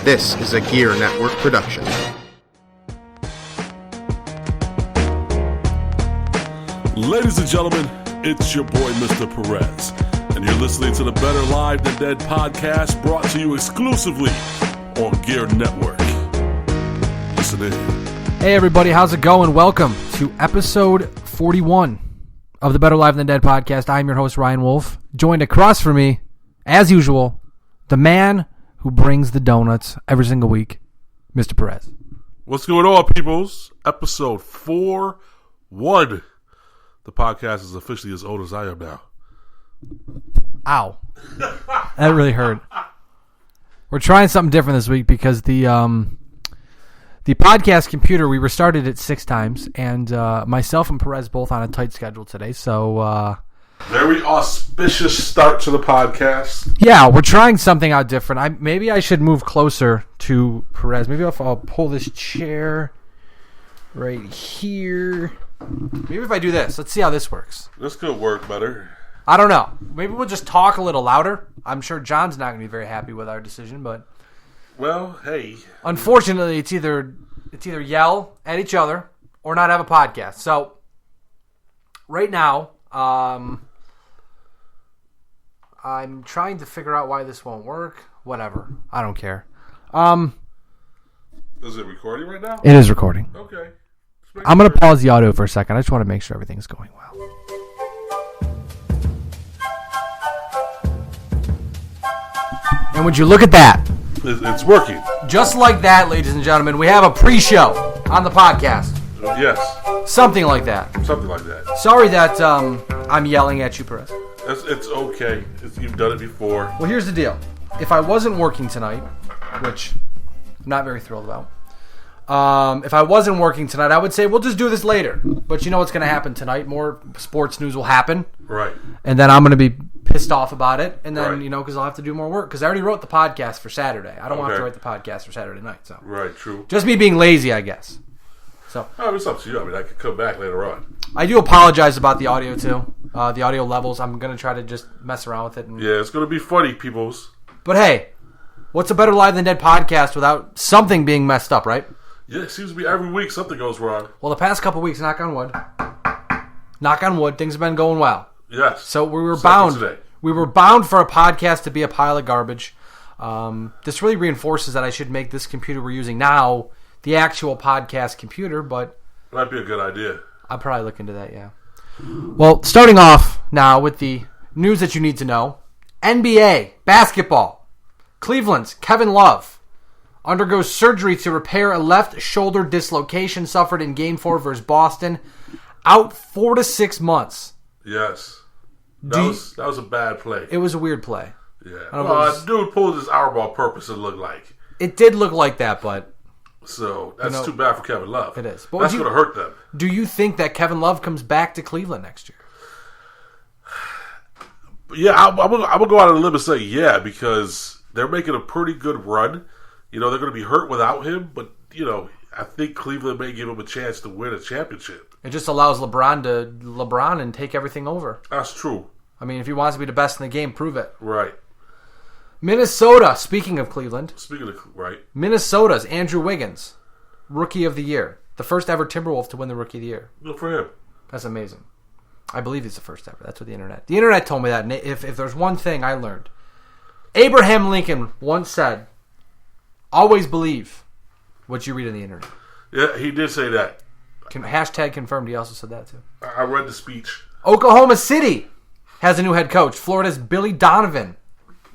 This is a Gear Network production. Ladies and gentlemen, it's your boy, Mr. Perez, and you're listening to the Better Live Than Dead podcast, brought to you exclusively on Gear Network. Listen in. Hey everybody, how's it going? Welcome to episode 41 of the Better Live Than Dead podcast. I'm your host, Ryan Wolf. Joined across from me, as usual, the man who brings the donuts every single week, Mr. Perez. What's going on, peoples? Episode 41. The podcast is officially as old as I am now. Ow. That really hurt. We're trying something different this week because the podcast computer, we restarted it 6 times, and myself and Perez both on a tight schedule today, so... Very auspicious start to the podcast. Yeah, we're trying something out different. Maybe I should move closer to Perez. Maybe if I'll pull this chair right here. Maybe if I do this. Let's see how this works. This could work better. I don't know. Maybe we'll just talk a little louder. I'm sure John's not going to be very happy with our decision, but... Well, hey. Unfortunately, it's either yell at each other or not have a podcast. So, right now, I'm trying to figure out why this won't work. Whatever. I don't care. Is it recording right now? It is recording. Okay. I'm going to pause the audio for a second. I just want to make sure everything's going well. And would you look at that? It's working. Just like that, ladies and gentlemen, we have a pre-show on the podcast. Yes. Something like that. Something like that. Sorry that I'm yelling at you, Perez. It's okay. You've done it before. Well, here's the deal. If I wasn't working tonight, which I'm not very thrilled about, if I wasn't working tonight, I would say we'll just do this later. But you know what's going to happen tonight? More sports news will happen. Right. And then I'm going to be pissed off about it. And then, right. Because I'll have to do more work. Because I already wrote the podcast for Saturday. I don't have to write the podcast for Saturday night. So right, true. Just me being lazy, I guess. So it's up to you. I mean, I could come back later on. I do apologize about the audio, too. The audio levels, I'm going to try to just mess around with it. Yeah, it's going to be funny, peoples. But hey, what's a Better Live Than Dead podcast without something being messed up, right? Yeah, it seems to be every week something goes wrong. Well, the past couple weeks, knock on wood, things have been going well. Yes. So we were bound. Today. We were bound for a podcast to be a pile of garbage. This really reinforces that I should make this computer we're using now the actual podcast computer, but... Might be a good idea. I'll probably look into that, yeah. Well, starting off now with the news that you need to know. NBA basketball. Cleveland's Kevin Love undergoes surgery to repair a left shoulder dislocation suffered in Game 4 versus Boston. Out 4 to 6 months. Yes. That was a bad play. It was a weird play. Yeah. Dude pulled his arm on purpose, it looked like. It did look like that, but... So, that's too bad for Kevin Love. It is. But that's going to hurt them. Do you think that Kevin Love comes back to Cleveland next year? Yeah, I'm going to go out on a limb and say yeah, because they're making a pretty good run. They're going to be hurt without him, but, I think Cleveland may give him a chance to win a championship. It just allows LeBron and take everything over. That's true. I mean, if he wants to be the best in the game, prove it. Right. Minnesota, speaking of Cleveland. Right. Minnesota's Andrew Wiggins, Rookie of the Year. The first ever Timberwolf to win the Rookie of the Year. Good for him. That's amazing. I believe he's the first ever. That's what the internet told me that. And if there's one thing I learned, Abraham Lincoln once said, always believe what you read on the internet. Yeah, he did say that. Hashtag confirmed. He also said that too. I read the speech. Oklahoma City has a new head coach. Florida's Billy Donovan.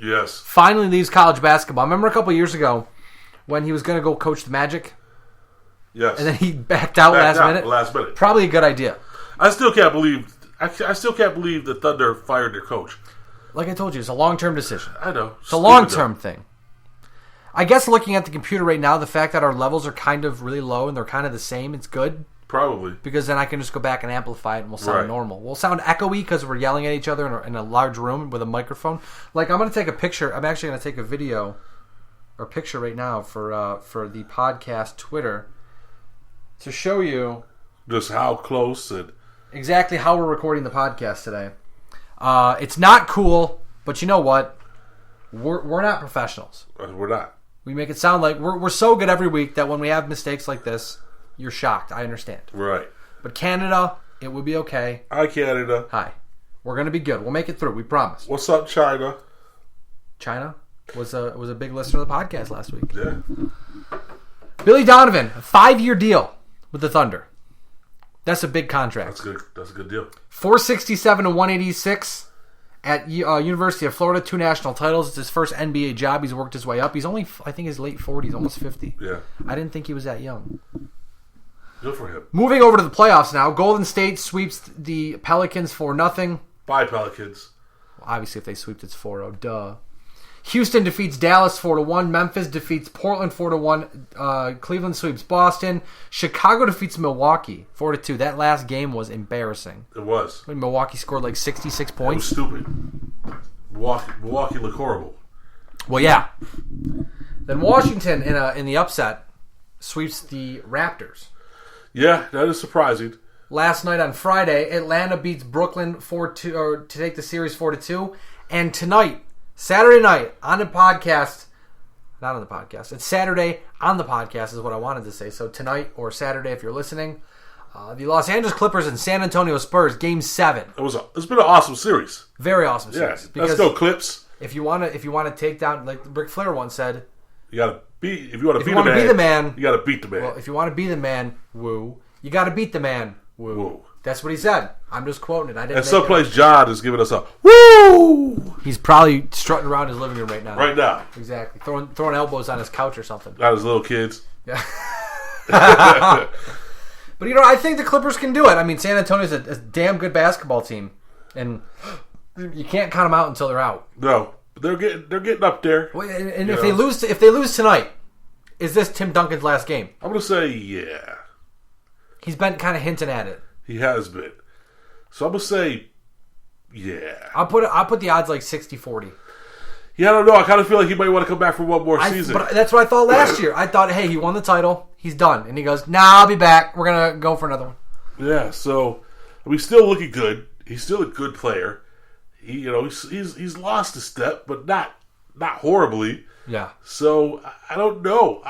Yes. Finally leaves college basketball. I remember a couple years ago when he was going to go coach the Magic. Yes. And then he backed out last minute. Probably a good idea. I still can't believe the Thunder fired their coach. Like I told you, it's a long-term decision. I know. It's a long-term thing. I guess looking at the computer right now, the fact that our levels are kind of really low and they're kind of the same, it's good. Probably. Because then I can just go back and amplify it and we'll sound normal. We'll sound echoey because we're yelling at each other in a large room with a microphone. Like, I'm going to take a picture. I'm actually going to take a video or picture right now for the podcast Twitter to show you just how close and exactly how we're recording the podcast today. It's not cool, but you know what? We're not professionals. We're not. We make it sound like we're so good every week that when we have mistakes like this, you're shocked. I understand. Right. But Canada, it would be okay. Hi, Canada. Hi. We're going to be good. We'll make it through. We promise. What's up, China? China was a big listener of the podcast last week. Yeah. Billy Donovan, a 5-year deal with the Thunder. That's a big contract. That's good. That's a good deal. 467 to 186 at University of Florida. 2 national titles. It's his first NBA job. He's worked his way up. He's only, I think, his late 40s, almost 50. Yeah. I didn't think he was that young. Good for him. Moving over to the playoffs now. Golden State sweeps the Pelicans 4-0. Bye, Pelicans. Well, obviously, if they sweep, it's 4-0. Duh. Houston defeats Dallas 4-1. Memphis defeats Portland 4-1. Cleveland sweeps Boston. Chicago defeats Milwaukee 4-2. That last game was embarrassing. It was. When Milwaukee scored like 66 It points. was stupid. Milwaukee looked horrible. Well, yeah. Then Washington in the upset sweeps the Raptors. Yeah, that is surprising. Last night on Friday, Atlanta beats Brooklyn 4-2 or to take the series 4-2. And tonight, Saturday night on the podcast, not on the podcast. It's Saturday on the podcast is what I wanted to say. So tonight or Saturday, if you're listening, the Los Angeles Clippers and San Antonio Spurs, Game 7. It's been an awesome series. Very awesome Yeah, series. let's go Clips. If you want to take down, like Ric Flair once said, You gotta be. If you want to be the man, you gotta beat the man. well, if you want to be the man, woo, you got to beat the man, woo. Woo. That's what he said. I'm just quoting it. I didn't. And make someplace it John is giving us a woo He's probably strutting around his living room right now. right now. Exactly. Throwing elbows on his couch or something. Got his little kids. Yeah. But, I think the Clippers can do it. I mean, San Antonio's a damn good basketball team. And you can't count them out until they're out. No, they're getting up there. Well, and if they lose tonight, is this Tim Duncan's last game? I'm gonna say yeah. He's been kind of hinting at it. He has been. So I'm gonna say yeah. I'll put the odds like 60-40. Yeah, I don't know. I kind of feel like he might want to come back for one more season. But that's what I thought last year. I thought, hey, he won the title. He's done. And he goes, nah, I'll be back. We're going to go for another one. Yeah, so he's still looking good. He's still a good player. He's lost a step, but not horribly. Yeah. So I don't know.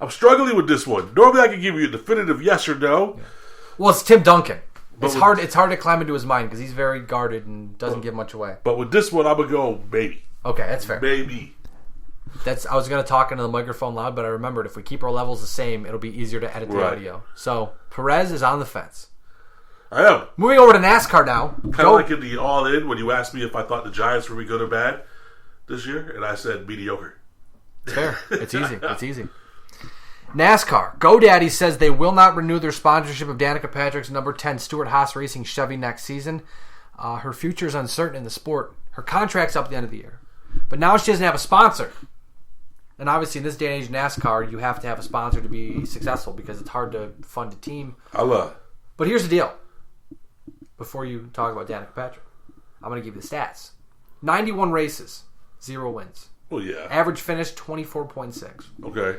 I'm struggling with this one. Normally I can give you a definitive yes or no. Yeah. Well, it's Tim Duncan. It's hard to climb into his mind because he's very guarded and doesn't give much away. But with this one, I'm going to go maybe. Okay, that's fair. Maybe. I was going to talk into the microphone loud, but I remembered if we keep our levels the same, it'll be easier to edit the audio. So, Perez is on the fence. I am. Moving over to NASCAR now. Kind of like in the all-in when you asked me if I thought the Giants were good or bad this year, and I said mediocre. It's fair. It's easy. It's easy. NASCAR. GoDaddy says they will not renew their sponsorship of Danica Patrick's number 10 Stewart Haas Racing Chevy next season. Her future is uncertain in the sport. Her contract's up at the end of the year. But now she doesn't have a sponsor. And obviously in this day and age NASCAR, you have to have a sponsor to be successful because it's hard to fund a team. But here's the deal. Before you talk about Danica Patrick, I'm going to give you the stats. 91 races, 0 wins. Well, yeah. Average finish, 24.6. Okay.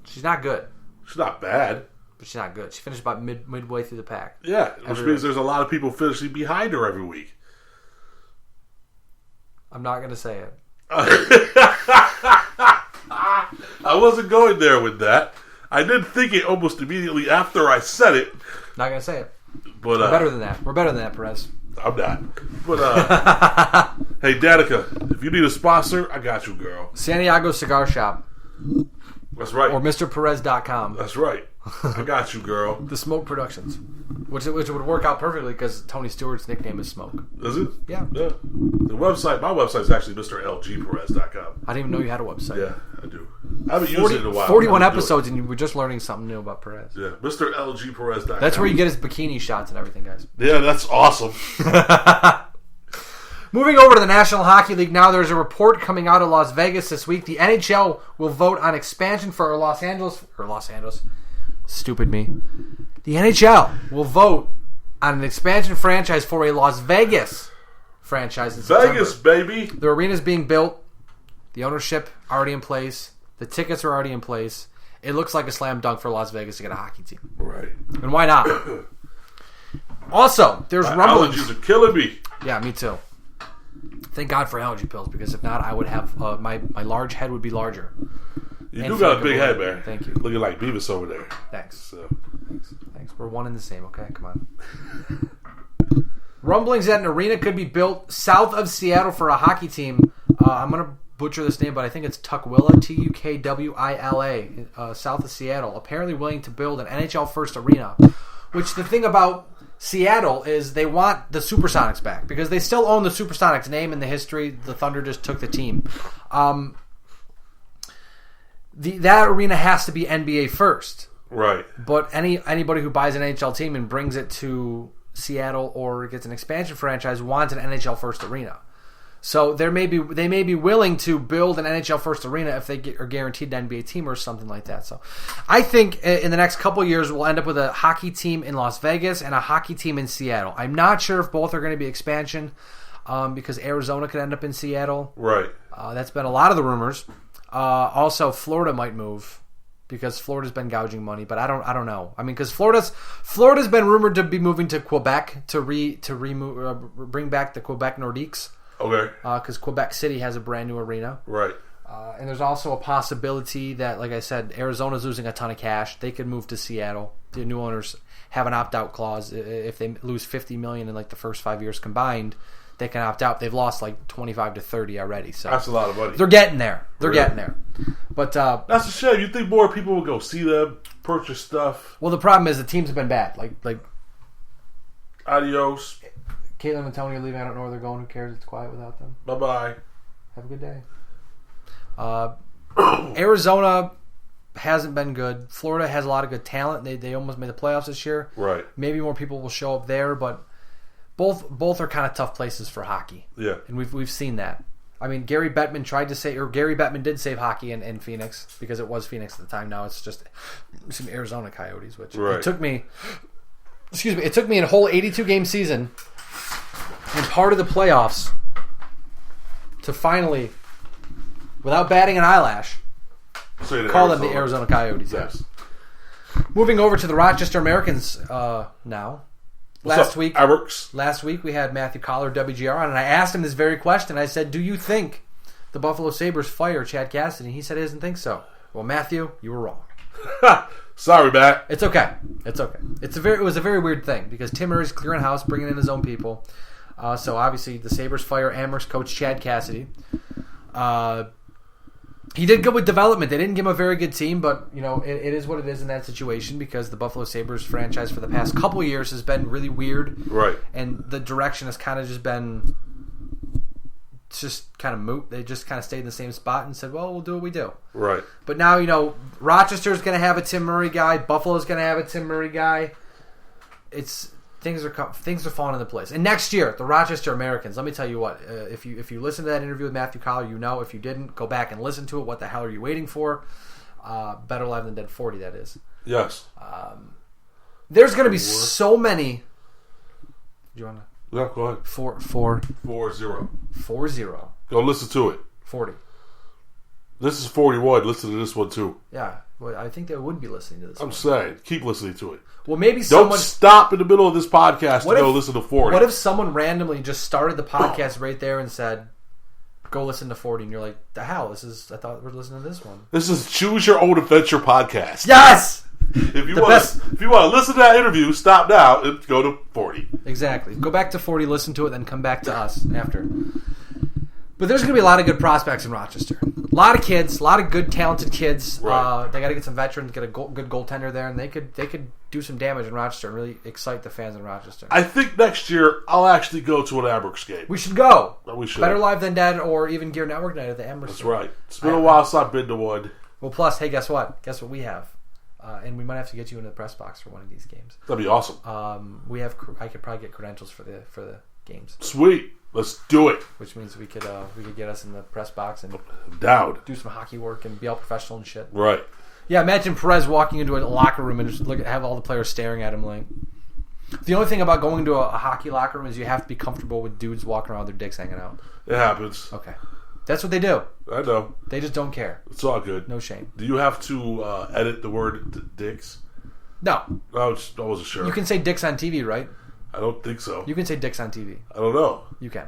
She's not good. She's not bad. But she's not good. She finished about midway through the pack. Yeah, which means there's a lot of people finishing behind her every week. I'm not going to say it. I wasn't going there with that. I did think it almost immediately after I said it. Not going to say it. But We're better than that. We're better than that, Perez. I'm not. But, hey, Danica, if you need a sponsor, I got you, girl. Santiago Cigar Shop. That's right. Or MrPerez.com. That's right. I got you, girl. The Smoke Productions. Which would work out perfectly because Tony Stewart's nickname is Smoke. Is it? Yeah. Yeah. My website is actually MrLGPerez.com. I didn't even know you had a website. Yeah, I do. I haven't used it in a while. 41 episodes and you were just learning something new about Perez. Yeah, MrLGPerez.com. That's where you get his bikini shots and everything, guys. Yeah, that's awesome. Moving over to the National Hockey League now, there's a report coming out of Las Vegas this week. The NHL will vote on expansion for Los Angeles. Stupid me. The NHL will vote on an expansion franchise for a Las Vegas franchise in September. Vegas, baby. The arena's being built. The ownership already in place. The tickets are already in place. It looks like a slam dunk for Las Vegas to get a hockey team. Right. And why not? Also, there's rumblings. Allergies are killing me. Yeah, me too. Thank God for allergy pills, because if not, I would have my large head would be larger. You do got a big head, man. Thank you. Looking like Beavis over there. Thanks. So. Thanks. We're one and the same, okay? Come on. Rumblings that an arena could be built south of Seattle for a hockey team. I'm going to butcher this name, but I think it's Tukwila, Tukwila, south of Seattle. Apparently willing to build an NHL first arena. Which the thing about Seattle is they want the Supersonics back because they still own the Supersonics name and the history. The Thunder just took the team. That arena has to be NBA first. Right. But anybody who buys an NHL team and brings it to Seattle or gets an expansion franchise wants an NHL first arena. So they may be willing to build an NHL first arena if they are guaranteed an NBA team or something like that. So I think in the next couple of years we'll end up with a hockey team in Las Vegas and a hockey team in Seattle. I'm not sure if both are going to be expansion because Arizona could end up in Seattle. Right. That's been a lot of the rumors. Also, Florida might move because Florida's been gouging money, but I don't know. I mean, because Florida's been rumored to be moving to Quebec to bring back the Quebec Nordiques. Okay. Because Quebec City has a brand new arena. Right. And there's also a possibility that, like I said, Arizona's losing a ton of cash. They could move to Seattle. The new owners have an opt-out clause. If they lose $50 million in like the first 5 years combined, they can opt out. They've lost like 25 to 30 already. So that's a lot of money. They're getting there. Getting there. But that's a shame. You think more people will go see them, purchase stuff? Well, the problem is the teams have been bad. Like adios. Caitlin and Tony are leaving. I don't know where they're going. Who cares? It's quiet without them. Bye-bye. Have a good day. Arizona hasn't been good. Florida has a lot of good talent. They almost made the playoffs this year. Right. Maybe more people will show up there, but both are kind of tough places for hockey. Yeah. And we've seen that. I mean, Gary Bettman did save hockey in Phoenix because it was Phoenix at the time. Now it's just some Arizona Coyotes, which right. It took me a whole 82 game season and part of the playoffs to finally, without batting an eyelash, call them the Arizona Coyotes. Yes. Moving over to the Rochester Americans now. Last week we had Matthew Collar, WGR, on, and I asked him this very question. I said, do you think the Buffalo Sabres fire Chad Cassidy? He said he doesn't think so. Well, Matthew, you were wrong. Sorry, Matt. It's okay. It was a very weird thing because Tim Murray's clearing house, bringing in his own people. So obviously the Sabres fire Amherst coach Chad Cassidy. He did good with development. They didn't give him a very good team, but it is what it is in that situation because the Buffalo Sabres franchise for the past couple years has been really weird. Right. And the direction has kind of just been kind of moot. They just kind of stayed in the same spot and said, well, we'll do what we do. Right. But now, Rochester's going to have a Tim Murray guy. Buffalo's going to have a Tim Murray guy. Things are falling into place. And next year, the Rochester Americans, let me tell you what, if you listen to that interview with Matthew Collar, if you didn't, go back and listen to it. What the hell are you waiting for? Better Live Than Dead 40, that is. Yes. There's going to be so many. Do you want to? Yeah, go ahead. 4-0. 4-0. Go listen to it. 40. This is 41. Listen to this one too. Yeah. Well, I think they would be listening to this. I'm saying, keep listening to it. Well, maybe don't stop in the middle of this podcast to go listen to 40. What if someone randomly just started the podcast right there and said, "Go listen to 40," and you're like, "The hell? I thought we were listening to this one." This is Choose Your Own Adventure podcast. Yes. If you want to listen to that interview, stop now and go to 40. Exactly. Go back to 40, listen to it, then come back to us after. But there's going to be a lot of good prospects in Rochester. A lot of kids, a lot of good, talented kids. Right. They got to get some veterans, get a good goaltender there, and they could do some damage in Rochester and really excite the fans in Rochester. I think next year I'll actually go to an Amherst game. We should go. We should. Better Live Than Dead or even Gear Network Night at the Amherst. That's right. It's been a while since I've been to one. Well, plus, hey, guess what? Guess what we have? And we might have to get you into the press box for one of these games. That'd be awesome. I could probably get credentials for the games. Sweet. Let's do it. Which means we could get us in the press box and do some hockey work and be all professional and shit. Right. Yeah, imagine Perez walking into a locker room and just have all the players staring at him like. The only thing about going into a hockey locker room is you have to be comfortable with dudes walking around with their dicks hanging out. It happens. Okay. That's what they do. I know. They just don't care. It's all good. No shame. Do you have to edit the word dicks? No. I wasn't sure. You can say dicks on TV, right? I don't think so. You can say dicks on TV. I don't know. You can.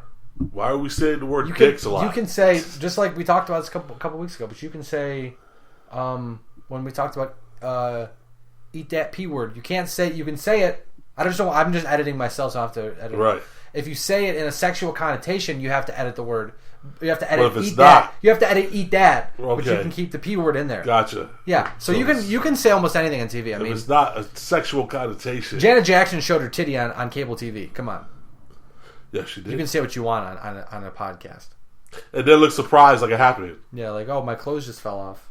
Why are we saying the word dicks a lot? You can say, just like we talked about this a couple weeks ago, but you can say when we talked about eat that P word. You can't say. You can say it. I'm just editing myself, so I have to edit. Right. It. If you say it in a sexual connotation, you have to edit the word. You have to edit What if it's eat not? that. You have to edit eat that, but you Okay. can keep the P word in there. Gotcha. Yeah. So you can say almost anything on TV. I If mean, it's not a sexual connotation. Janet Jackson showed her titty on cable TV. Come on. Yeah, she did. You can say what you want on a podcast. And then look surprised like it happened. Yeah, like, oh, my clothes just fell off.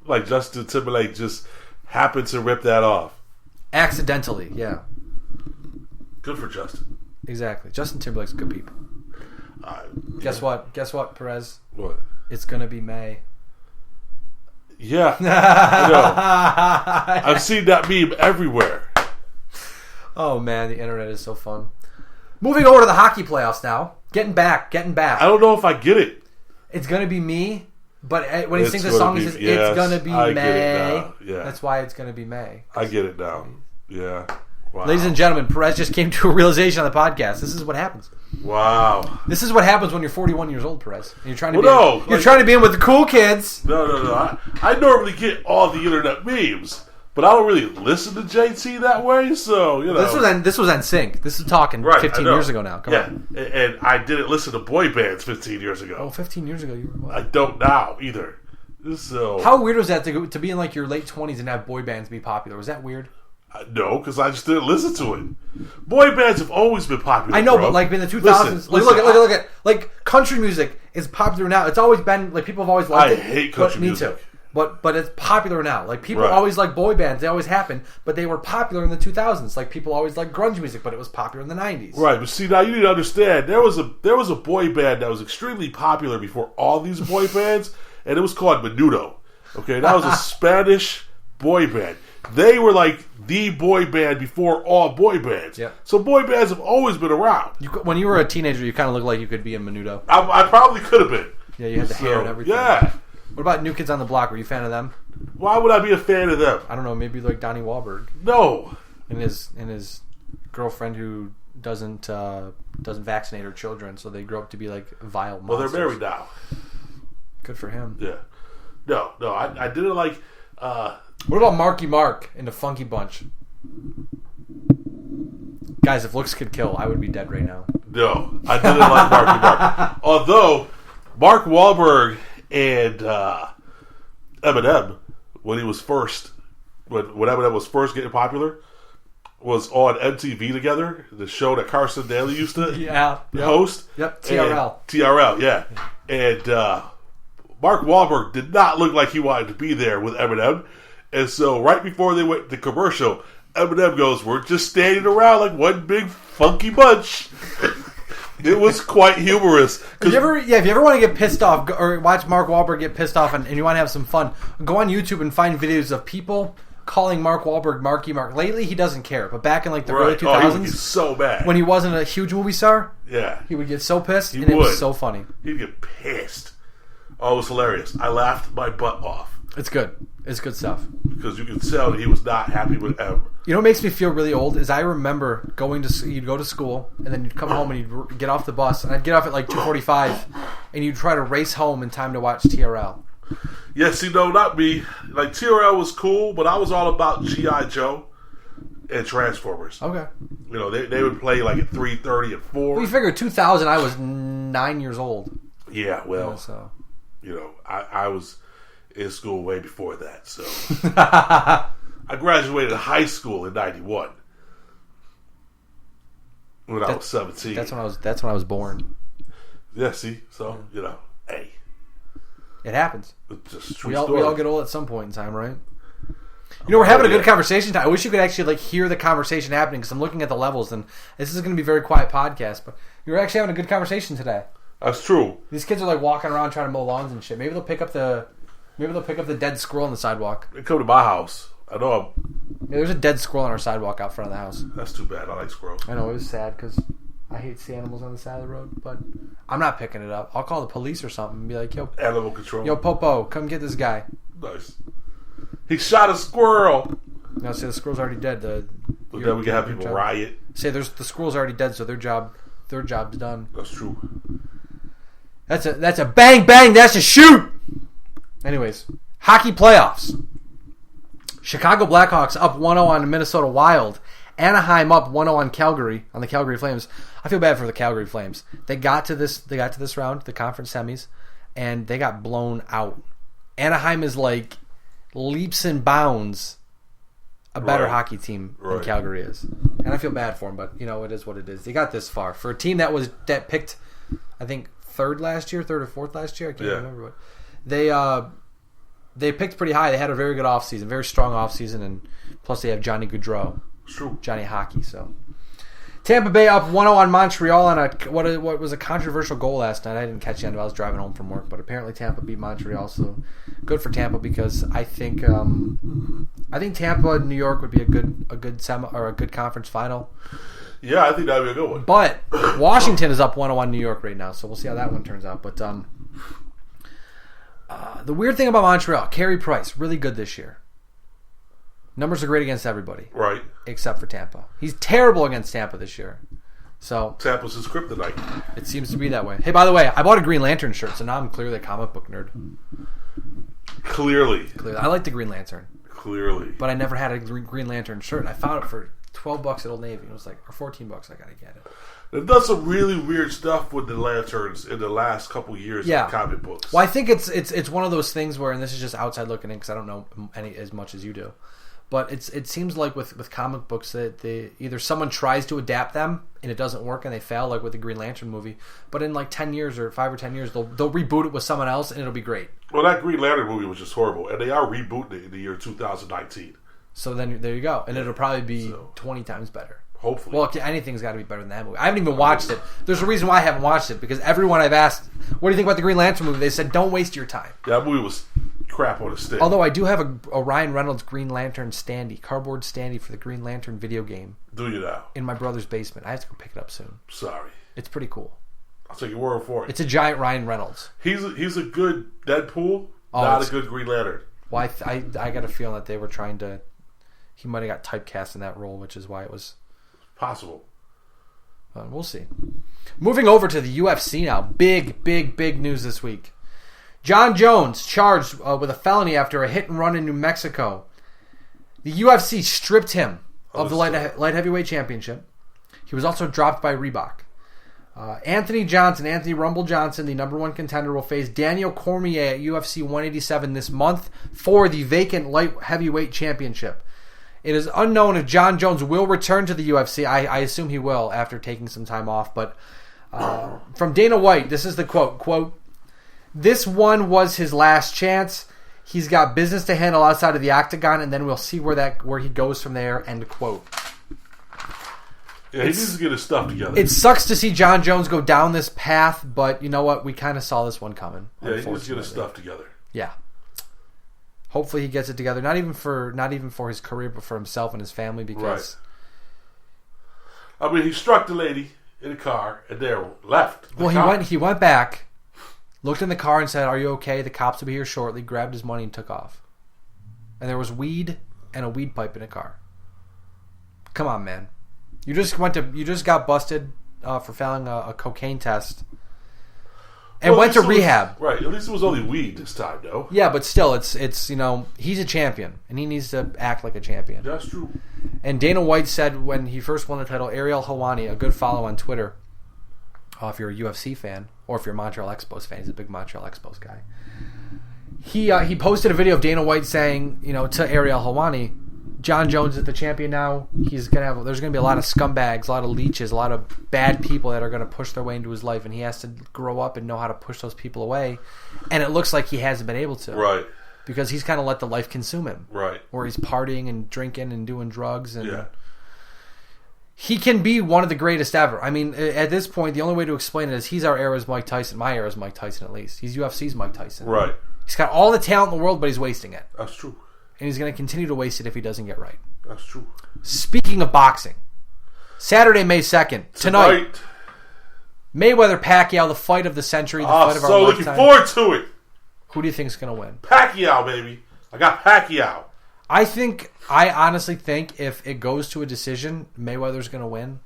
Like Justin Timberlake just happened to rip that off. Accidentally, yeah. Good for Justin. Exactly. Justin Timberlake's good people. Guess what? Guess what, Perez? What? It's going to be May. Yeah. I know. I've seen that meme everywhere. Oh, man, the internet is so fun. Moving over to the hockey playoffs now. Getting back. I don't know if I get it. It's going to be me, but when he It's sings the gonna song, be- he says, yes, it's going to be I get it May. now. Yeah. That's why it's going to be May. I get it now. Yeah. Wow. Ladies and gentlemen, Perez just came to a realization on the podcast. This is what happens. Wow. This is what happens when you're 41 years old, Perez. And you're trying to Well, trying to be in with the cool kids. No. I normally get all the internet memes, but I don't really listen to JT that way, so, you know. This was NSYNC. This is talking Right, 15 I know. years ago now. Come on. And I didn't listen to boy bands 15 years ago. Oh, 15 years ago you were what? I don't now either. So How weird was that to be in like your late 20s and have boy bands be popular? Was that weird? no, because I just didn't listen to it. Boy bands have always been popular. I know, bro. but like in the 2000s, look at like country music is popular now. It's always been like people have always liked it. I hate country Me music. too. But it's popular now. Like people Right. always like boy bands. They always happen, but they were popular in the 2000s. Like people always like grunge music, but it was popular in the 90s. Right, but see now you need to understand there was a boy band that was extremely popular before all these boy bands, and it was called Menudo. Okay, that was a Spanish boy band. They were like the boy band before all boy bands. Yeah. So boy bands have always been around. When you were a teenager, you kind of looked like you could be in Menudo. I probably could have been. Yeah, you had the hair and everything. Yeah. What about New Kids on the Block? Were you a fan of them? Why would I be a fan of them? I don't know. Maybe like Donnie Wahlberg No. and his girlfriend who doesn't vaccinate her children, so they grow up to be like vile monsters. Well, they're married now. Good for him. Yeah. No, I didn't like. What about Marky Mark and the Funky Bunch? Guys, if looks could kill, I would be dead right now. No, I didn't like Marky Mark. Although Mark Wahlberg and Eminem, when Eminem was first getting popular, was on MTV together, the show that Carson Daly used to host. Yep, TRL. TRL, yeah. And Mark Wahlberg did not look like he wanted to be there with Eminem. And so right before they went to commercial, Eminem goes, "We're just standing around like one big funky bunch." It was quite humorous. If you ever want to get pissed off or watch Mark Wahlberg get pissed off and you want to have some fun, go on YouTube and find videos of people calling Mark Wahlberg Marky Mark. Lately, he doesn't care, but back in like the early 2000s, he would get so mad when he wasn't a huge movie star, yeah, he would get so pissed, He and it was would. so funny. He'd get pissed. Oh, it was hilarious. I laughed my butt off It's good. It's good stuff. because you could tell that he was not happy with Em. You know what makes me feel really old is I remember you'd go to school and then you'd come home and you'd get off the bus and I'd get off at like 2:45 and you'd try to race home in time to watch TRL. Yeah, see, no, not me. Like, TRL was cool, but I was all about G.I. Joe and Transformers. Okay. You know, they would play like at 3:30 and 4. We figured 2000 I was 9 years old. Yeah, well, Yeah, so. you know, I was in school way before that, so. I graduated high school in 91 when I was 17. That's when I was born. Yeah, see? So, you know, hey. It happens. It's just a true We story. all get old at some point in time, right? You know, we're having a good conversation. I wish you could actually like hear the conversation happening because I'm looking at the levels, and this is going to be a very quiet podcast. But you're actually having a good conversation today. That's true. These kids are like walking around trying to mow lawns and shit. Maybe they'll pick up the dead squirrel on the sidewalk. They come to my house. I know Yeah, there's a dead squirrel on our sidewalk out front of the house. that's too bad. I like squirrels. I know, it was sad because I hate sea animals on the side of the road, but I'm not picking it up. I'll call the police or something and be like, Animal control. yo, Popo, come get this guy. Nice. He shot a squirrel. No, say the squirrel's already dead. But then we can have people riot. Say the squirrel's already dead, so their job's done. That's true. That's a bang bang. That's a shoot. Anyways, Hockey playoffs. Chicago Blackhawks up 1-0 on the Minnesota Wild. Anaheim up 1-0 on Calgary, on the Calgary Flames. I feel bad for the Calgary Flames. They got to this round, the conference semis, and they got blown out. Anaheim is like leaps and bounds a better hockey team than Calgary is. And I feel bad for them, but it is what it is. They got this far. For a team that picked, I think, third or fourth last year, I can't remember what. They picked pretty high. They had a very good offseason, very strong offseason, and plus they have Johnny Gaudreau. True. Johnny Hockey, so. Tampa Bay up 1-0 on Montreal on what was a controversial goal last night. I didn't catch the end of it. I was driving home from work, but apparently Tampa beat Montreal, so good for Tampa because I think Tampa and New York would be a good semi or a good conference final. Yeah, I think that would be a good one. But Washington is up 1-0 on New York right now, so we'll see how that one turns out. But the weird thing about Montreal, Carey Price, really good this year. Numbers are great against everybody. Right. Except for Tampa. He's terrible against Tampa this year. So Tampa's his kryptonite. It seems to be that way. Hey, by the way, I bought a Green Lantern shirt, so now I'm clearly a comic book nerd. Clearly. I like the Green Lantern. Clearly. But I never had a Green Lantern shirt. And I found it for $12 at Old Navy. It was like, or $14. I gotta get it. They've done some really weird stuff with the lanterns in the last couple years in comic books. Well, I think it's one of those things where, and this is just outside looking in because I don't know as much as you do. But it seems like with comic books that either someone tries to adapt them and it doesn't work and they fail, like with the Green Lantern movie. But in like 10 years or 5 or 10 years, they'll reboot it with someone else and it'll be great. Well, that Green Lantern movie was just horrible, and they are rebooting it in the year 2019. So then there you go, and it'll probably be 20 times better. Hopefully. Well, anything's got to be better than that movie. I haven't even watched it. There's a reason why I haven't watched it, because everyone I've asked, what do you think about the Green Lantern movie? They said, don't waste your time. Yeah, that movie was crap on a stick. Although I do have a Ryan Reynolds Green Lantern cardboard standee for the Green Lantern video game. Do you now? In my brother's basement. I have to go pick it up soon. Sorry. It's pretty cool. I'll take your word for it. It's a giant Ryan Reynolds. He's a good Deadpool, not a good Green Lantern. Well, I got a feeling that they were trying to... He might have got typecast in that role, which is why it was... Possible. We'll see. Moving over to the UFC now. Big news this week. John Jones charged with a felony after a hit and run in New Mexico. The UFC stripped him of the light heavyweight championship. He was also dropped by Reebok. Anthony Rumble Johnson, the number one contender, will face Daniel Cormier at UFC 187 this month for the vacant light heavyweight championship. It is unknown if John Jones will return to the UFC. I assume he will after taking some time off. But from Dana White, this is the quote, "This one was his last chance. He's got business to handle outside of the octagon, and then we'll see where he goes from there." End quote. Yeah, he needs to get his stuff together. It sucks to see John Jones go down this path, but you know what? We kind of saw this one coming. Yeah, he needs to get his stuff together. Yeah. Hopefully he gets it together. Not even for his career, but for himself and his family. Because I mean, he struck the lady in the car and there left. He went back, looked in the car and said, "Are you okay? The cops will be here shortly." Grabbed his money and took off. And there was weed and a weed pipe in the car. Come on, man. You just got busted for failing a cocaine test. And went to rehab. Right. At least it was only weed this time, though. Yeah, but still, it's he's a champion, and he needs to act like a champion. That's true. And Dana White said when he first won the title, Ariel Helwani, a good follow on Twitter, if you're a UFC fan, or if you're a Montreal Expos fan, he's a big Montreal Expos guy. He posted a video of Dana White saying, to Ariel Helwani, John Jones is the champion now. There's gonna be a lot of scumbags, a lot of leeches, a lot of bad people that are gonna push their way into his life, and he has to grow up and know how to push those people away. And it looks like he hasn't been able to, right? Because he's kind of let the life consume him, right? Where he's partying and drinking and doing drugs, and he can be one of the greatest ever. I mean, at this point, the only way to explain it is he's our era's Mike Tyson, my era's Mike Tyson, at least. He's UFC's Mike Tyson, right? He's got all the talent in the world, but he's wasting it. That's true. And he's going to continue to waste it if he doesn't get right. That's true. Speaking of boxing, Saturday, May 2nd, tonight, Mayweather-Pacquiao, the fight of the century, the fight of our lifetime. So looking forward to it. Who do you think is going to win? Pacquiao, baby. I got Pacquiao. I honestly think if it goes to a decision, Mayweather's going to win,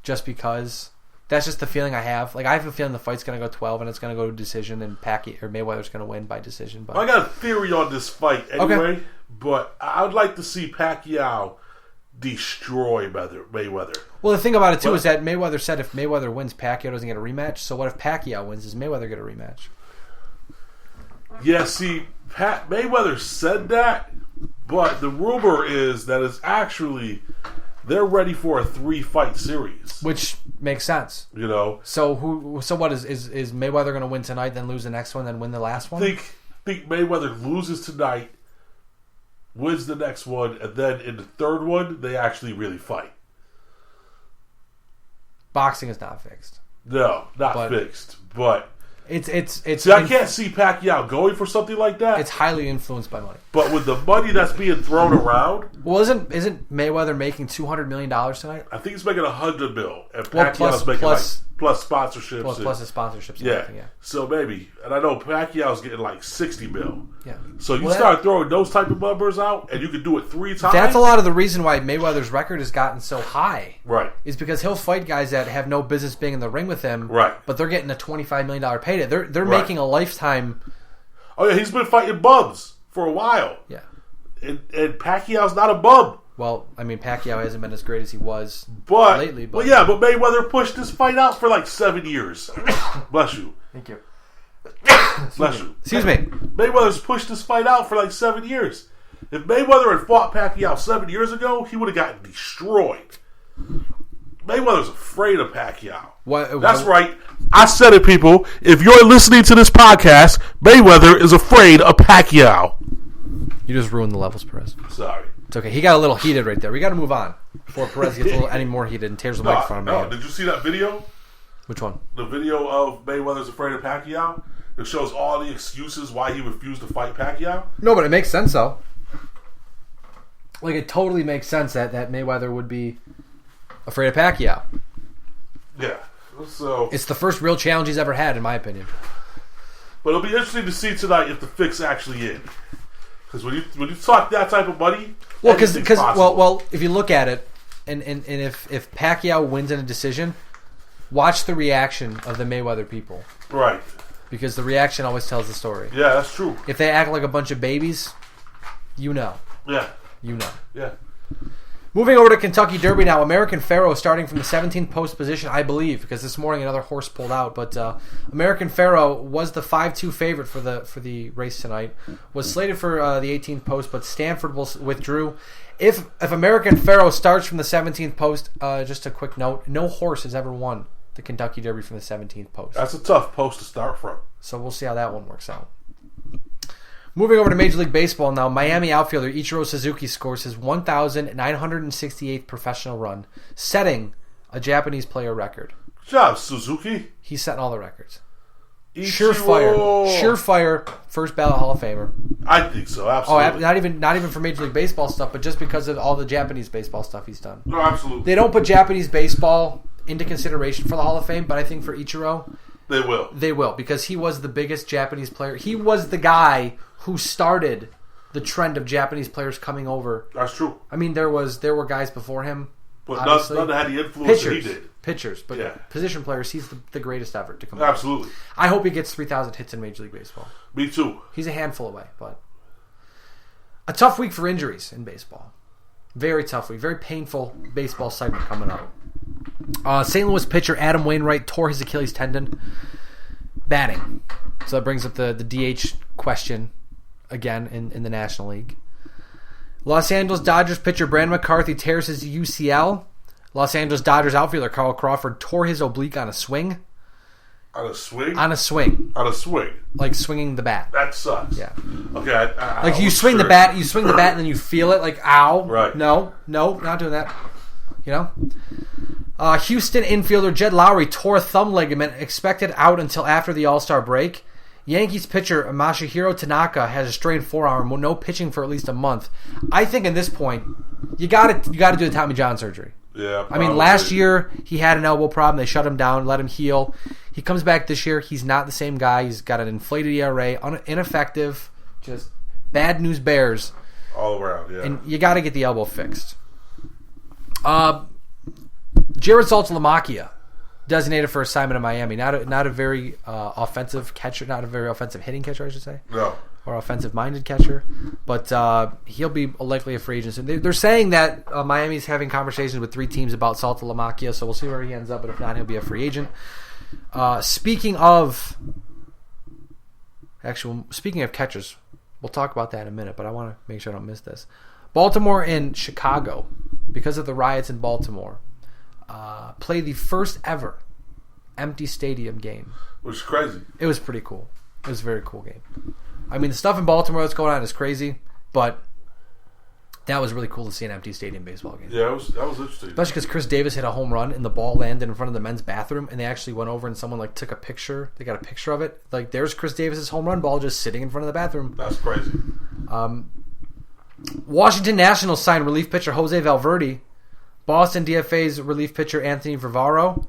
just because That's just the feeling I have. Like, I have a feeling the fight's going to go 12 and it's going to go to decision and Mayweather's going to win by decision. But I got a theory on this fight anyway, but I would like to see Pacquiao destroy Mayweather. Well, the thing about it, too, is that Mayweather said if Mayweather wins, Pacquiao doesn't get a rematch. So what if Pacquiao wins? Does Mayweather get a rematch? Yeah, see, Mayweather said that, but the rumor is that it's actually they're ready for a 3-fight series, which makes sense. You know. So what is Mayweather going to win tonight, then lose the next one, then win the last one? Think Mayweather loses tonight, wins the next one, and then in the third one they actually really fight. Boxing is not fixed. No, not fixed, but. It's. See, I can't see Pacquiao going for something like that. It's highly influenced by money. But with the money that's being thrown around, well, isn't Mayweather making $200 million tonight? I think he's making $100 million, and Pacquiao's making plus sponsorships, plus the sponsorships. And everything, yeah. So maybe, and I know Pacquiao's getting like $60 million. Yeah. So you start throwing those type of numbers out, and you can do it 3 times. That's a lot of the reason why Mayweather's record has gotten so high. Right. Is because he'll fight guys that have no business being in the ring with him. Right. But they're getting a $25 million payday. They're making a lifetime. Oh yeah, he's been fighting bums for a while. Yeah. And Pacquiao's not a bum. Well, I mean, Pacquiao hasn't been as great as he was lately. But Mayweather pushed this fight out for like 7 years. Bless you. Thank you. Bless you. Excuse me. Mayweather's pushed this fight out for like 7 years. If Mayweather had fought Pacquiao 7 years ago, he would have gotten destroyed. Mayweather's afraid of Pacquiao. That's right. I said it, people. If you're listening to this podcast, Mayweather is afraid of Pacquiao. You just ruined the levels, Perez. Sorry. It's okay. He got a little heated right there. We got to move on before Perez gets any more heated and tears the microphone. No, did you see that video? Which one? The video of Mayweather's afraid of Pacquiao. It shows all the excuses why he refused to fight Pacquiao. No, but it makes sense, though. Like, it totally makes sense that Mayweather would be afraid of Pacquiao. Yeah. So it's the first real challenge he's ever had, in my opinion. But it'll be interesting to see tonight if the fix actually in. Because when you talk that type of money, well, if you look at it, and if Pacquiao wins in a decision, watch the reaction of the Mayweather people. Right. Because the reaction always tells the story. Yeah, that's true. If they act like a bunch of babies, you know. Yeah. You know. Yeah. Moving over to Kentucky Derby now. American Pharoah starting from the 17th post position, I believe, because this morning another horse pulled out. But American Pharoah was the 5-2 favorite for the race tonight. Was slated for the 18th post, but Stanford withdrew. If American Pharoah starts from the 17th post, just a quick note, no horse has ever won the Kentucky Derby from the 17th post. That's a tough post to start from. So we'll see how that one works out. Moving over to Major League Baseball now, Miami outfielder Ichiro Suzuki scores his 1,968th professional run, setting a Japanese player record. Good job, Suzuki. He's setting all the records. Ichiro. Surefire, first ballot Hall of Famer. I think so, absolutely. Oh, not even for Major League Baseball stuff, but just because of all the Japanese baseball stuff he's done. No, absolutely. They don't put Japanese baseball into consideration for the Hall of Fame, but I think for Ichiro, they will. They will, because he was the biggest Japanese player. He was the guy who started the trend of Japanese players coming over. That's true. I mean, there were guys before him, but none that had the influence that he did. Pitchers, but position players, he's the greatest ever to come. Absolutely. Over. I hope he gets 3,000 hits in Major League Baseball. Me too. He's a handful away, but a tough week for injuries in baseball. Very tough week. Very painful baseball segment coming up. St. Louis pitcher Adam Wainwright tore his Achilles tendon batting. So that brings up the DH question again in the National League. Los Angeles Dodgers pitcher Brandon McCarthy tears his UCL. Los Angeles Dodgers outfielder Carl Crawford tore his oblique on a swing. On a swing? On a swing. On a swing. Like swinging the bat. That sucks. Yeah. Okay. Like you swing the bat, and then you feel it like ow. Right. No, not doing that. You know? Houston infielder Jed Lowry tore a thumb ligament, expected out until after the All-Star break. Yankees pitcher Masahiro Tanaka has a strained forearm, no pitching for at least a month. I think at this point, you got to do the Tommy John surgery. Yeah, probably. I mean, last year he had an elbow problem. They shut him down, let him heal. He comes back this year. He's not the same guy. He's got an inflated ERA, ineffective, just bad news bears. All around, yeah. And you got to get the elbow fixed. Jared Saltalamacchia, designated for assignment in Miami. Not a very offensive catcher, not a very offensive hitting catcher, I should say. No. Or offensive-minded catcher. But he'll be likely a free agent soon. They're saying that Miami's having conversations with 3 teams about Saltalamacchia, so we'll see where he ends up. But if not, he'll be a free agent. Speaking of catchers, we'll talk about that in a minute, but I want to make sure I don't miss this. Baltimore and Chicago, because of the riots in Baltimore, played the first ever empty stadium game. Which is crazy. It was pretty cool. It was a very cool game. I mean, the stuff in Baltimore that's going on is crazy, but that was really cool to see an empty stadium baseball game. Yeah, that was interesting. Especially because Chris Davis hit a home run and the ball landed in front of the men's bathroom, and they actually went over and someone took a picture. They got a picture of it. There's Chris Davis's home run ball just sitting in front of the bathroom. That's crazy. Washington Nationals signed relief pitcher Jose Valverde. Boston DFA's relief pitcher Anthony Varvaro.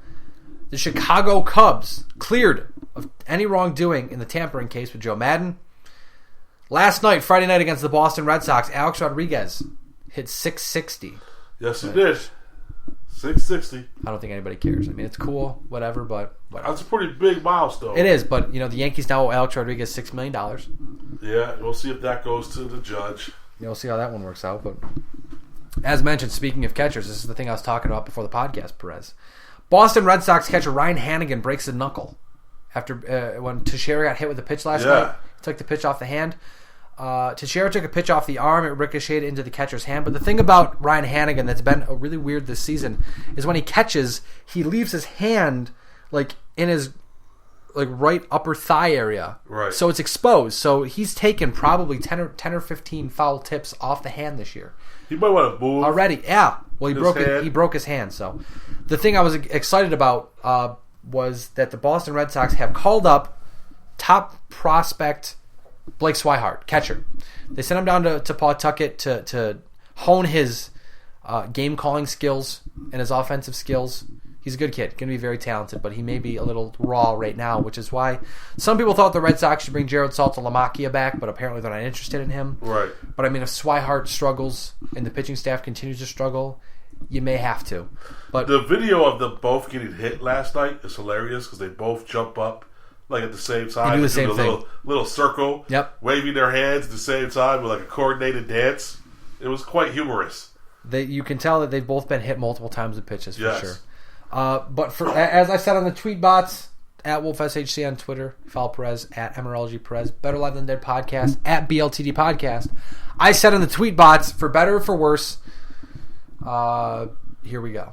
The Chicago Cubs cleared of any wrongdoing in the tampering case with Joe Madden. Last night, Friday night against the Boston Red Sox, Alex Rodriguez hit .660. Yes, he did. .660. I don't think anybody cares. I mean, it's cool, whatever, but whatever. That's a pretty big milestone. It is, but the Yankees now owe Alex Rodriguez $6 million. Yeah, we'll see if that goes to the judge. We'll see how that one works out. But as mentioned, speaking of catchers, this is the thing I was talking about before the podcast, Perez. Boston Red Sox catcher Ryan Hannigan breaks a knuckle after when Teixeira got hit with a pitch last night. He took the pitch off the hand. Teixeira took a pitch off the arm. It ricocheted into the catcher's hand. But the thing about Ryan Hannigan that's been really weird this season is when he catches, he leaves his hand in his right upper thigh area. Right. So it's exposed. So he's taken probably 10 or 15 foul tips off the hand this year. He might want to move. Already, yeah. Well, he broke his hand. So the thing I was excited about was that the Boston Red Sox have called up top prospect Blake Swihart, catcher. They sent him down to Pawtucket to hone his game calling skills and his offensive skills. He's a good kid, going to be very talented, but he may be a little raw right now, which is why some people thought the Red Sox should bring Jared Saltalamacchia back, but apparently they're not interested in him. Right. But I mean, if Swihart struggles and the pitching staff continues to struggle, you may have to. But the video of them both getting hit last night is hilarious because they both jump up at the same time. They do the same thing. Little circle. Yep. Waving their hands at the same time with a coordinated dance. It was quite humorous. You can tell that they've both been hit multiple times with pitches for sure. But as I said on the tweet bots, at WolfSHC on Twitter, follow Perez at MRLG Perez, Better Live Than Dead Podcast, at BLTD Podcast. I said on the tweet bots, for better or for worse, here we go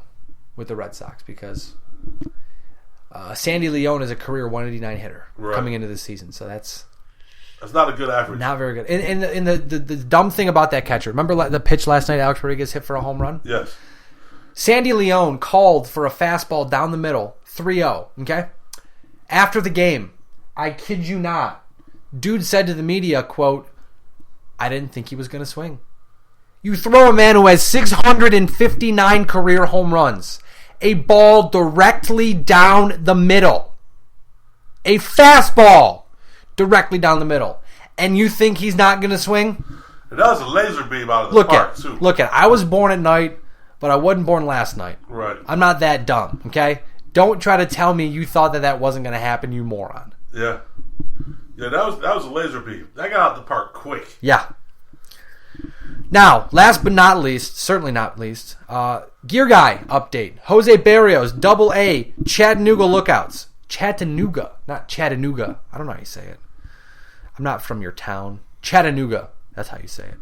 with the Red Sox because Sandy Leon is a career 189 hitter coming into this season, so that's not a good average. Not very good. And the dumb thing about that catcher, remember the pitch last night Alex Rodriguez hit for a home run? Yes. Sandy Leon called for a fastball down the middle, 3-0, okay? After the game, I kid you not, dude said to the media, quote, I didn't think he was going to swing. You throw a man who has 659 career home runs, a ball directly down the middle, a fastball directly down the middle, and you think he's not going to swing? And that was a laser beam out of the park, too. Look at, I was born at night, but I wasn't born last night. Right. I'm not that dumb, okay? Don't try to tell me you thought that wasn't going to happen, you moron. Yeah. Yeah, that was a laser beam. That got out of the park quick. Yeah. Now, last but not least, certainly not least, Gear Guy update. Jose Barrios, AA, Chattanooga Lookouts. Chattanooga, not Chattanooga. I don't know how you say it. I'm not from your town. Chattanooga, that's how you say it.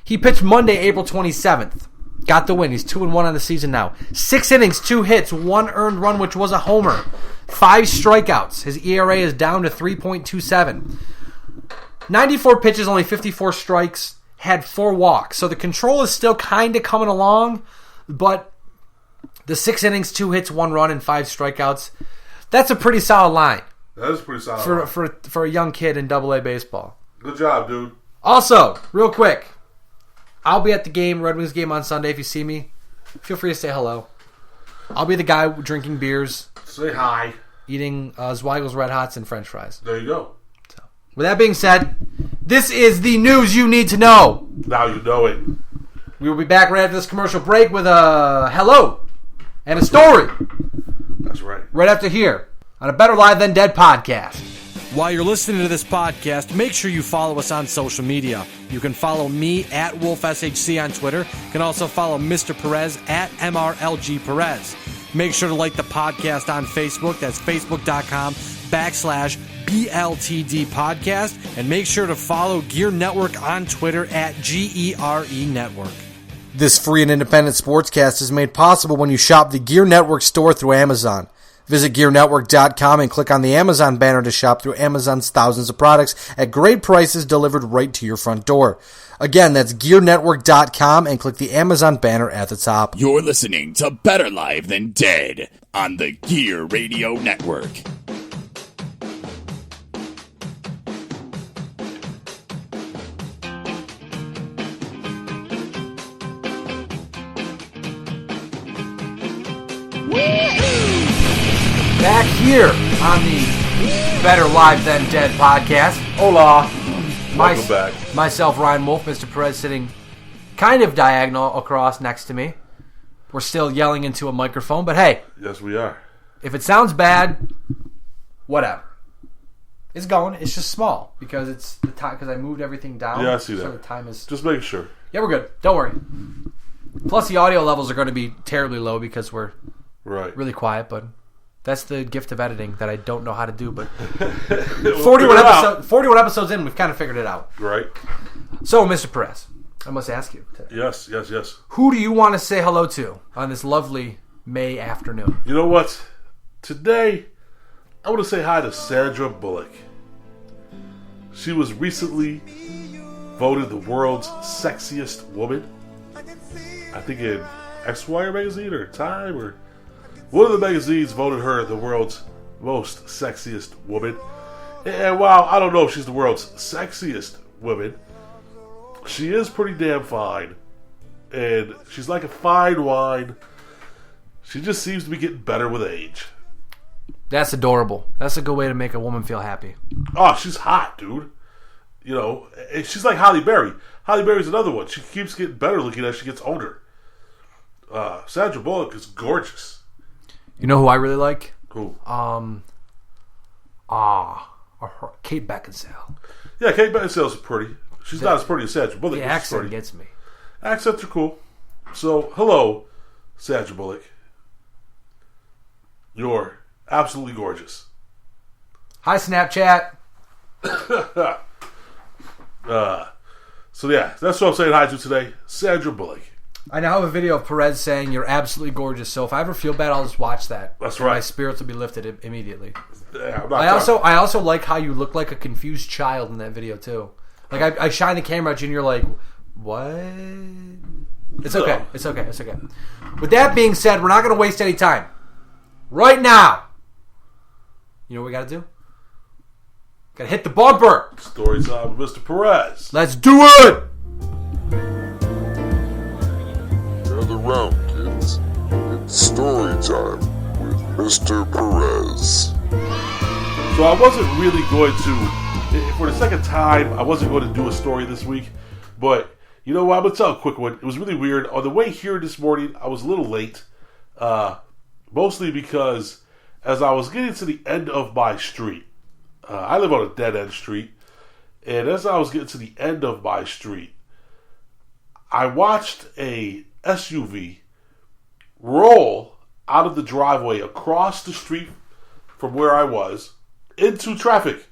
He pitched Monday, April 27th. Got the win. He's 2-1 on the season now. 6 innings, 2 hits, 1 earned run, which was a homer. 5 strikeouts. His ERA is down to 3.27. 94 pitches, only 54 strikes. Had 4 walks. So the control is still kind of coming along, but the 6 innings, 2 hits, 1 run, and 5 strikeouts, that's a pretty solid line. That is pretty solid for a young kid in AA baseball. Good job, dude. Also, real quick, I'll be at the game, Red Wings game on Sunday. If you see me, feel free to say hello. I'll be the guy drinking beers. Say hi. Eating Zweigel's Red Hots and French fries. There you go. So, with that being said, this is the news you need to know. Now you know it. We will be back right after this commercial break with a hello and a story. That That's right. Right after here on a Better Live Than Dead podcast. While you're listening to this podcast, make sure you follow us on social media. You can follow me at WolfSHC on Twitter. You can also follow Mr. Perez at MRLG Perez. Make sure to like the podcast on Facebook. That's facebook.com/BLTD Podcast. And make sure to follow Gear Network on Twitter at GERE Network. This free and independent sportscast is made possible when you shop the Gear Network store through Amazon. Visit GearNetwork.com and click on the Amazon banner to shop through Amazon's thousands of products at great prices delivered right to your front door. Again, that's GearNetwork.com and click the Amazon banner at the top. You're listening to Better Live Than Dead on the Gear Radio Network. Back here on the Better Live Than Dead podcast. Hola. Welcome back. Myself, Ryan Wolf, Mr. Perez sitting kind of diagonal across next to me. We're still yelling into a microphone, but hey. Yes, we are. If it sounds bad, whatever. It's going. It's just small because it's the time because I moved everything down. Yeah, I see that. So the time is Just making sure. Yeah, we're good. Don't worry. Plus the audio levels are going to be terribly low because we're really quiet, but that's the gift of editing that I don't know how to do, but 41 episodes in, we've kind of figured it out. Right. So, Mr. Perez, I must ask you. Yes. Who do you want to say hello to on this lovely May afternoon? You know what? Today, I want to say hi to Sandra Bullock. She was recently voted the world's sexiest woman. I think in Esquire magazine or Time or one of the magazines voted her the world's most sexiest woman. And while I don't know if she's the world's sexiest woman, she is pretty damn fine. And she's like a fine wine. She just seems to be getting better with age. That's adorable. That's a good way to make a woman feel happy. Oh, she's hot, dude. You know, and she's like Halle Berry. Halle Berry's another one. She keeps getting better looking as she gets older. Sandra Bullock is gorgeous. You know who I really like? Who? Kate Beckinsale. Yeah, Kate Beckinsale's pretty. She's not as pretty as Sandra Bullock. The accent gets me. Accents are cool. So, hello, Sandra Bullock. You're absolutely gorgeous. Hi, Snapchat. So yeah, that's what I'm saying hi to today. Sandra Bullock. I now have a video of Perez saying you're absolutely gorgeous. So if I ever feel bad, I'll just watch that. That's right. My spirits will be lifted immediately. Yeah, I also like how you look like a confused child in that video too. Like I shine the camera at you and you're like, what? It's okay. It's okay. It's okay. With that being said, we're not going to waste any time. Right now, you know what we got to do? Got to hit the bumper. Story time with Mr. Perez. Let's do it. Gather round, kids. It's story time with Mr. Perez. So I wasn't really going to, for the second time, I wasn't going to do a story this week. But, you know what, I'm going to tell a quick one. It was really weird. On the way here this morning, I was a little late. Mostly because as I was getting to the end of my street, I live on a dead-end street. And as I was getting to the end of my street, I watched a SUV roll out of the driveway across the street from where I was into traffic.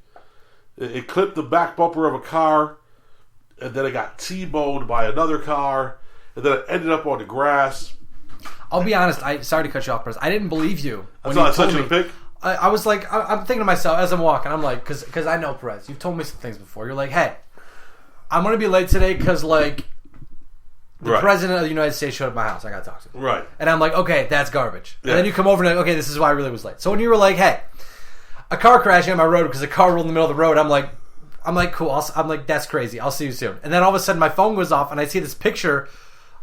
It clipped the back bumper of a car, and then it got T-boned by another car, and then it ended up on the grass. I'll be honest. Sorry to cut you off, Perez. I didn't believe you. I thought I sent you a pic. I was like, I'm thinking to myself as I'm walking. I'm like, because I know Perez. You've told me some things before. You're like, hey, I'm going to be late today because like the president of the United States showed up at my house. I got to talk to him. Right. And I'm like, okay, that's garbage. Yeah. And then you come over and like, okay, this is why I really was late. So when you were like, hey, a car crashing on my road because a car rolled in the middle of the road, I'm like, cool. I'm like, that's crazy. I'll see you soon. And then all of a sudden my phone goes off and I see this picture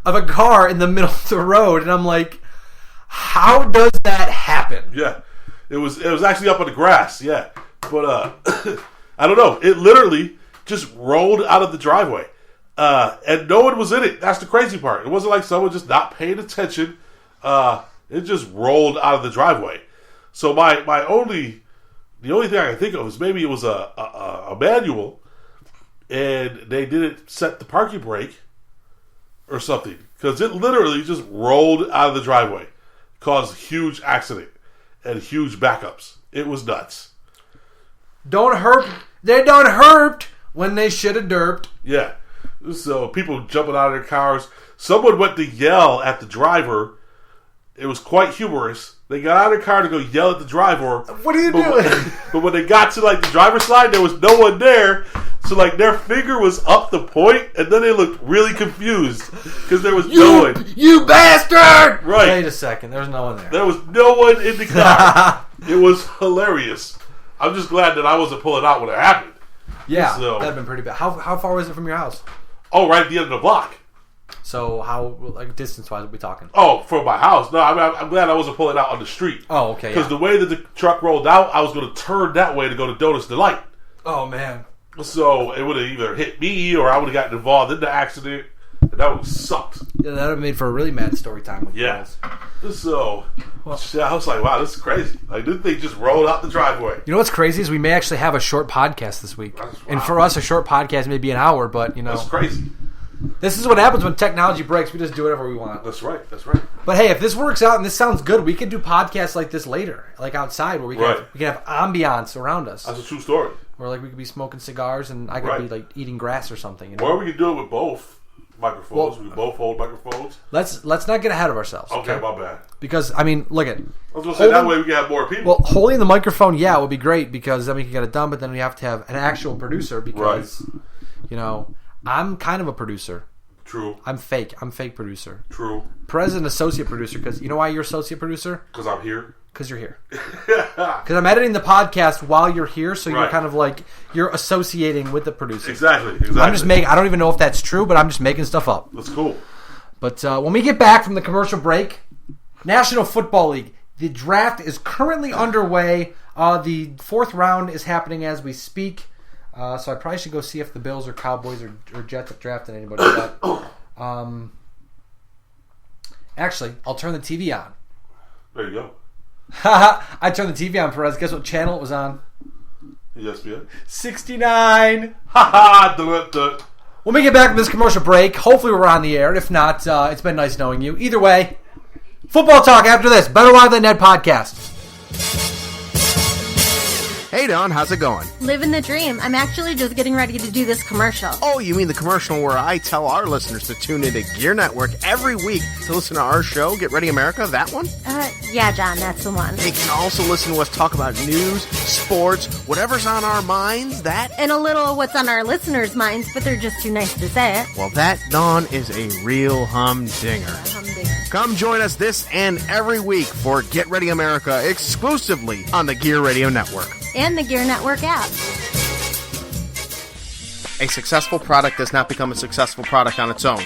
of a car in the middle of the road, and I'm like, how does that happen? Yeah. It was actually up on the grass, yeah. But I don't know. It literally just rolled out of the driveway. And no one was in it. That's the crazy part. It wasn't like someone just not paying attention. It just rolled out of the driveway. So the only thing I can think of is maybe it was a manual, and they didn't set the parking brake or something, because it literally just rolled out of the driveway, caused a huge accident and huge backups. It was nuts. Don't herp. They done herped when they should have derped. Yeah. So people jumping out of their cars. Someone went to yell at the driver. It was quite humorous. They got out of their car to go yell at the driver. What are you doing? But when they got to the driver's side, there was no one there. So their finger was up the point, and then they looked really confused because there was no one. You bastard! Right. Wait a second. There's no one there. There was no one in the car. It was hilarious. I'm just glad that I wasn't pulling out when it happened. Yeah, So, that'd been pretty bad. How far was it from your house? Oh, right at the end of the block. So how, distance-wise, are we talking? Oh, from my house. No, I'm glad I wasn't pulling out on the street. Oh, okay, Because the way that the truck rolled out, I was going to turn that way to go to Donuts Delight. Oh, man. So it would have either hit me or I would have gotten involved in the accident. And that would have sucked. Yeah, that would have made for a really mad story time with you Yes. guys. So, I was like, wow, this is crazy. This thing just rolled out the driveway. You know what's crazy is we may actually have a short podcast this week. And for us, a short podcast may be an hour, but, That's crazy. This is what happens when technology breaks. We just do whatever we want. That's right. But hey, if this works out and this sounds good, we could do podcasts like this later, like outside, where we can have ambiance around us. That's a true story. Or we could be smoking cigars and I could be eating grass or something. Or we could do it with both microphones. We both hold microphones. Let's not get ahead of ourselves. Okay, my bad. Because look at. I was going to say that way we can have more people. Well, holding the microphone, it would be great because then we can get it done. But then we have to have an actual producer because, I'm kind of a producer. True. I'm fake. I'm fake producer. True. Perez is an associate producer because you know why you're associate producer? Because I'm here. Because you're here. Because I'm editing the podcast while you're here, so you're kind of you're associating with the producer. Exactly. I'm just I don't even know if that's true, but I'm just making stuff up. That's cool. But when we get back from the commercial break, National Football League, the draft is currently underway. The fourth round is happening as we speak. So I probably should go see if the Bills or Cowboys or Jets have drafted anybody yet. Actually, I'll turn the TV on. There you go. I turned the TV on, Perez. Guess what channel it was on? ESPN. 69. Ha. When we get back from this commercial break, hopefully we're on the air. If not, it's been nice knowing you. Either way, football talk after this. Better Live Than Dead podcast. Hey, Don, how's it going? Living the dream. I'm actually just getting ready to do this commercial. Oh, you mean the commercial where I tell our listeners to tune into Gear Network every week to listen to our show, Get Ready America, that one? Yeah, John, that's the one. They can also listen to us talk about news, sports, whatever's on our minds, that... And a little of what's on our listeners' minds, but they're just too nice to say it. Well, that, Dawn, is a real humdinger. Humdinger. Come join us this and every week for Get Ready America exclusively on the Gear Radio Network. And the Gear Network app. A successful product does not become a successful product on its own.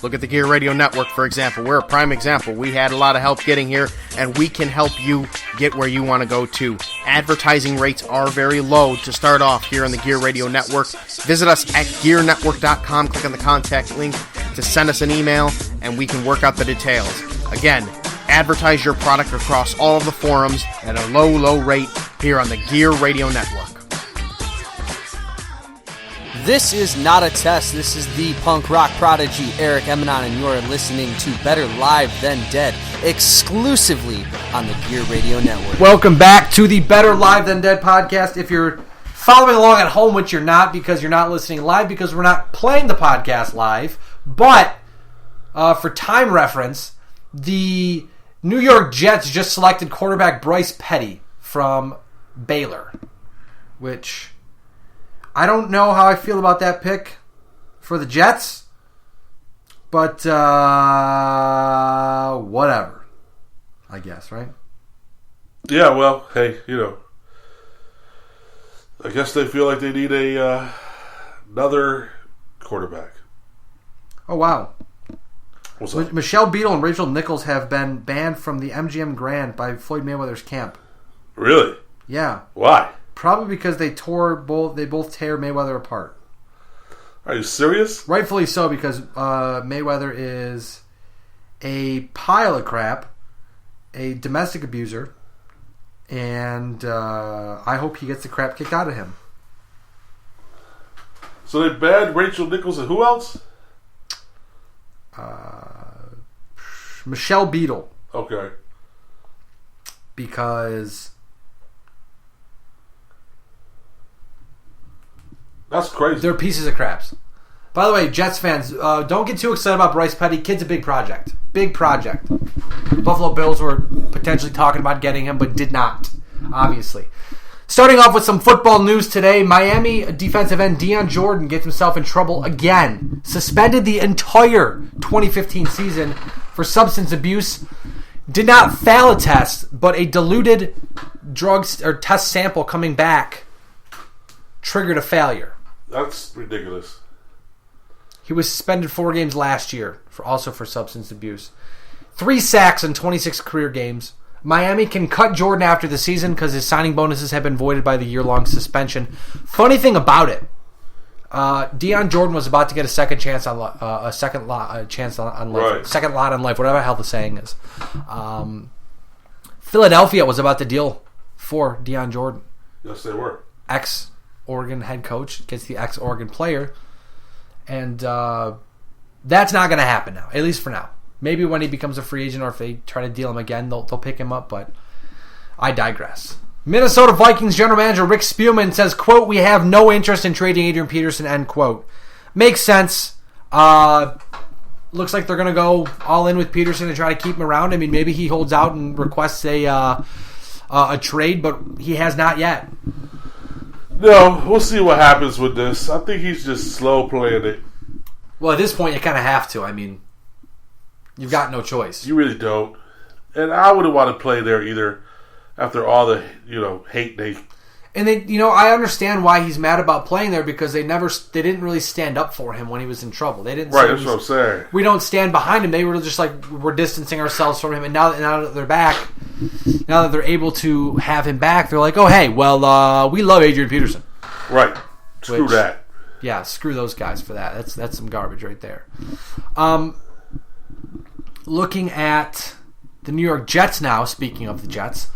Look at the Gear Radio Network, for example. We're a prime example. We had a lot of help getting here, and we can help you get where you want to go to. Advertising rates are very low to start off here on the Gear Radio Network. Visit us at gearnetwork.com. Click on the contact link to send us an email, and we can work out the details. Again, advertise your product across all of the forums at a low, low rate here on the Gear Radio Network. This is not a test. This is the punk rock prodigy Eric Emanon, and you're listening to Better Live Than Dead exclusively on the Gear Radio Network. Welcome back to the Better Live Than Dead podcast. If you're following along at home, which you're not because you're not listening live because we're not playing the podcast live, but for time reference, the New York Jets just selected quarterback Bryce Petty from Baylor, which I don't know how I feel about that pick for the Jets, but whatever, I guess, right? Yeah, well, hey, I guess they feel like they need another quarterback. Oh, wow. What's up? Michelle Beadle and Rachel Nichols have been banned from the MGM Grand by Floyd Mayweather's camp. Really? Yeah. Why? Probably because they both tear Mayweather apart. Are you serious? Rightfully so, because Mayweather is a pile of crap, a domestic abuser, And I hope he gets the crap kicked out of him. So they banned Rachel Nichols and who else? Michelle Beadle. Okay. Because that's crazy. they're pieces of craps. By the way, Jets fans, don't get too excited about Bryce Petty. Kid's a big project. Big project. Buffalo Bills were potentially talking about getting him, but did not, obviously. Starting off with some football news today, Miami defensive end Deion Jordan gets himself in trouble again. Suspended the entire 2015 season for substance abuse. Did not fail a test, but a diluted drug or test sample coming back triggered a failure. That's ridiculous. He was suspended 4 games last year, also for substance abuse. 3 sacks in 26 career games. Miami can cut Jordan after the season because his signing bonuses have been voided by the year-long suspension. Funny thing about it, Deion Jordan was about to get a second chance on chance on life, right. Second lot on life, whatever the hell the saying is. Philadelphia was about to deal for Deion Jordan. Yes, they were. Ex-Oregon head coach gets the ex-Oregon player, and that's not going to happen now, at least for now. Maybe when he becomes a free agent or if they try to deal him again, they'll pick him up, but I digress. Minnesota Vikings general manager Rick Spielman says, quote, "We have no interest in trading Adrian Peterson," end quote. Makes sense. Looks like they're going to go all in with Peterson and try to keep him around. I mean, maybe he holds out and requests a trade, but he has not yet. No, we'll see what happens with this. I think he's just slow playing it. Well, at this point, you kind of have to. I mean, you've got no choice. You really don't. And I wouldn't want to play there either after all the, hate they... And I understand why he's mad about playing there because they didn't really stand up for him when he was in trouble. They didn't. Right, that's what I'm saying. We don't stand behind him. They were just like, we're distancing ourselves from him. And now that they're back, now that they're able to have him back, they're like, oh, hey, well, we love Adrian Peterson. Right. Screw that. Yeah, screw those guys for that. That's some garbage right there. Looking at the New York Jets now, speaking of the Jets,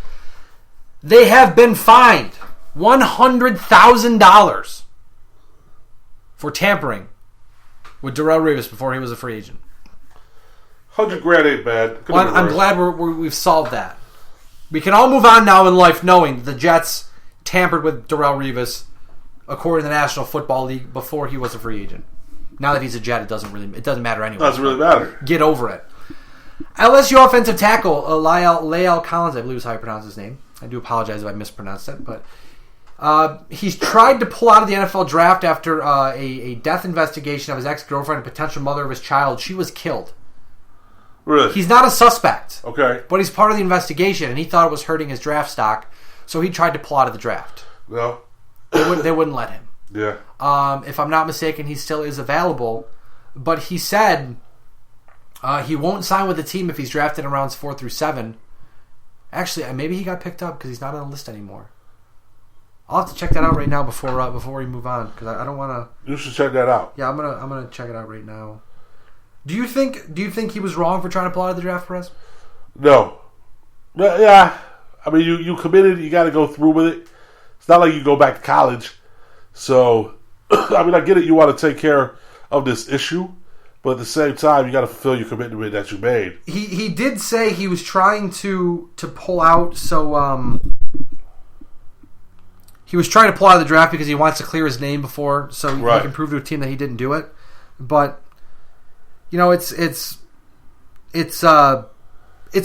they have been fined $100,000 for tampering with Darrelle Revis before he was a free agent. $100,000 ain't bad. Well, I'm glad we've solved that. We can all move on now in life knowing the Jets tampered with Darrelle Revis according to the National Football League before he was a free agent. Now that he's a Jet, it doesn't matter anyway. Doesn't really matter. Get over it. LSU offensive tackle Lael Collins, I believe is how you pronounce his name. I do apologize if I mispronounced it, but he's tried to pull out of the NFL draft after a death investigation of his ex-girlfriend and potential mother of his child. She was killed. Really? He's not a suspect. Okay. But he's part of the investigation, and he thought it was hurting his draft stock, so he tried to pull out of the draft. No. They wouldn't let him. Yeah. If I'm not mistaken, he still is available, but he said he won't sign with the team if he's drafted in rounds 4 through 7. Actually, maybe he got picked up because he's not on the list anymore. I'll have to check that out right now before we move on because I don't want to. You should check that out. Yeah, I'm gonna check it out right now. Do you think he was wrong for trying to pull out of the draft, Perez? No. Yeah. I mean, you committed. You got to go through with it. It's not like you go back to college. So, I mean, I get it. You want to take care of this issue, but at the same time, you got to fulfill your commitment that you made. He did say he was trying to pull out. So he was trying to pull out of the draft because he wants to clear his name before, so he can prove to a team that he didn't do it. But it's a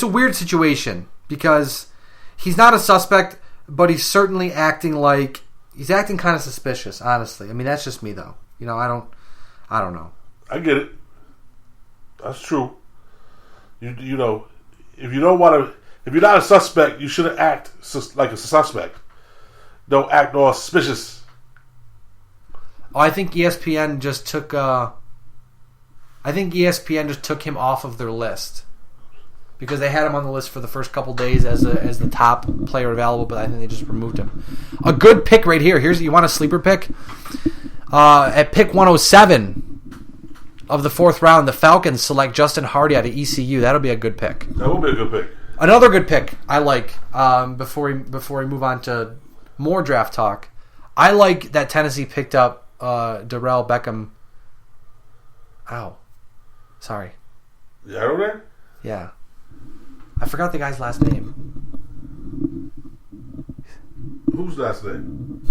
weird situation because he's not a suspect, but he's certainly acting like he's acting kind of suspicious. Honestly, I mean that's just me though. I don't know. I get it. That's true. You know, if you're not a suspect, you shouldn't act like a suspect. Don't act all suspicious. Oh, I think ESPN just took. ESPN just took him off of their list because they had him on the list for the first couple days as the top player available, but I think they just removed him. A good pick right here. You want a sleeper pick? At pick 107 of the 4th round, the Falcons select Justin Hardy out of ECU. That'll be a good pick. That will be a good pick. Another good pick I like, before we move on to more draft talk, I like that Tennessee picked up Darrell Beckham. Ow. Sorry. You out there? Yeah. I forgot the guy's last name. Whose last name?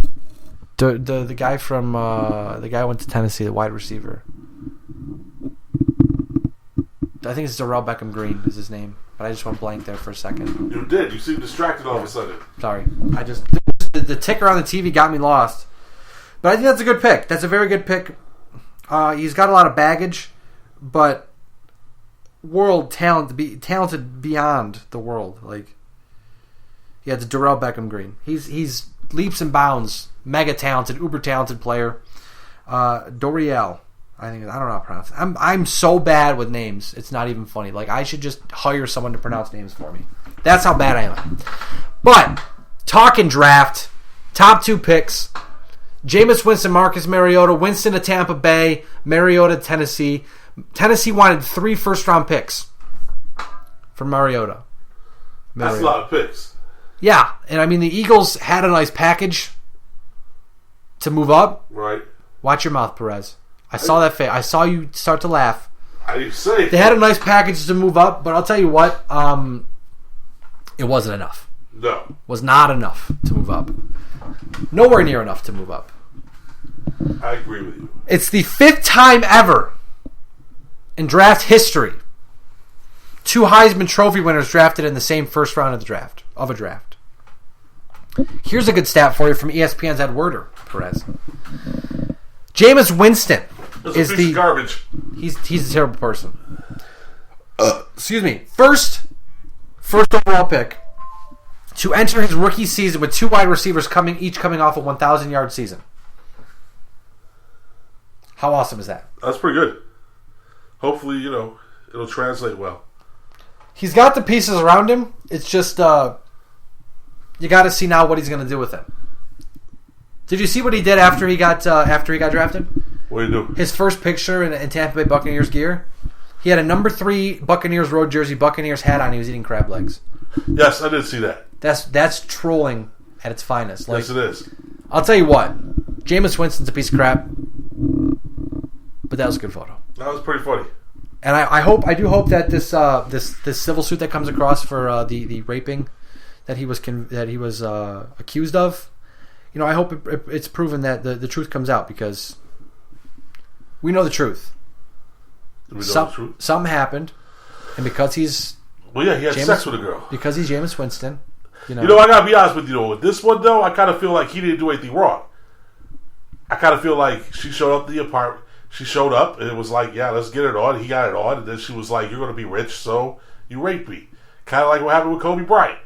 The guy from the guy who went to Tennessee, the wide receiver. I think it's Darrell Beckham Green is his name, but I just went blank there for a second. You did. You seemed distracted all of a sudden. Sorry, I just the ticker on the TV got me lost. But I think that's a good pick. That's a very good pick. He's got a lot of baggage, but talented beyond the world. Like, yeah, it's Darrell Beckham Green. He's leaps and bounds, mega talented, uber talented player. Doriel. I don't know how to pronounce it. I'm so bad with names. It's not even funny. Like, I should just hire someone to pronounce names for me. That's how bad I am. But talking draft, top 2 picks: Jameis Winston, Marcus Mariota. Winston to Tampa Bay, Mariota to Tennessee. Tennessee wanted 3 first-round picks for Mariota. That's a lot of picks. Yeah, and I mean the Eagles had a nice package to move up. Right. Watch your mouth, Perez. I saw that face. I saw you start to laugh. I didn't say they had a nice package to move up, but I'll tell you what, it wasn't enough. No. Was not enough to move up. Nowhere near enough to move up. I agree with you. It's the 5th time ever in draft history 2 Heisman Trophy winners drafted in the same first round of a draft. Here's a good stat for you from ESPN's Ed Werder, Perez. Jameis Winston is the garbage. He's a terrible person. Excuse me. First overall pick to enter his rookie season with 2 wide receivers coming off a 1,000-yard season. How awesome is that? That's pretty good. Hopefully, it'll translate well. He's got the pieces around him. It's just you got to see now what he's going to do with it. Did you see what he did after he got drafted? What did he do? His first picture in Tampa Bay Buccaneers gear. He had a number 3 Buccaneers road jersey, Buccaneers hat on. He was eating crab legs. Yes, I did see that. That's trolling at its finest. Like, yes, it is. I'll tell you what, Jameis Winston's a piece of crap, but that was a good photo. That was pretty funny. And I do hope that this civil suit that comes across for the raping that he was accused of, I hope it's proven that the truth comes out, because we know the truth. Do we know the truth? Something happened, and because he's he had sex with a girl. Because he's Jameis Winston. I gotta be honest with you though. With this one though, I kind of feel like he didn't do anything wrong. I kind of feel like she showed up at the apartment. She showed up and it was like, yeah, let's get it on. He got it on, and then she was like, "You're gonna be rich, so you rape me." Kind of like what happened with Kobe Bryant.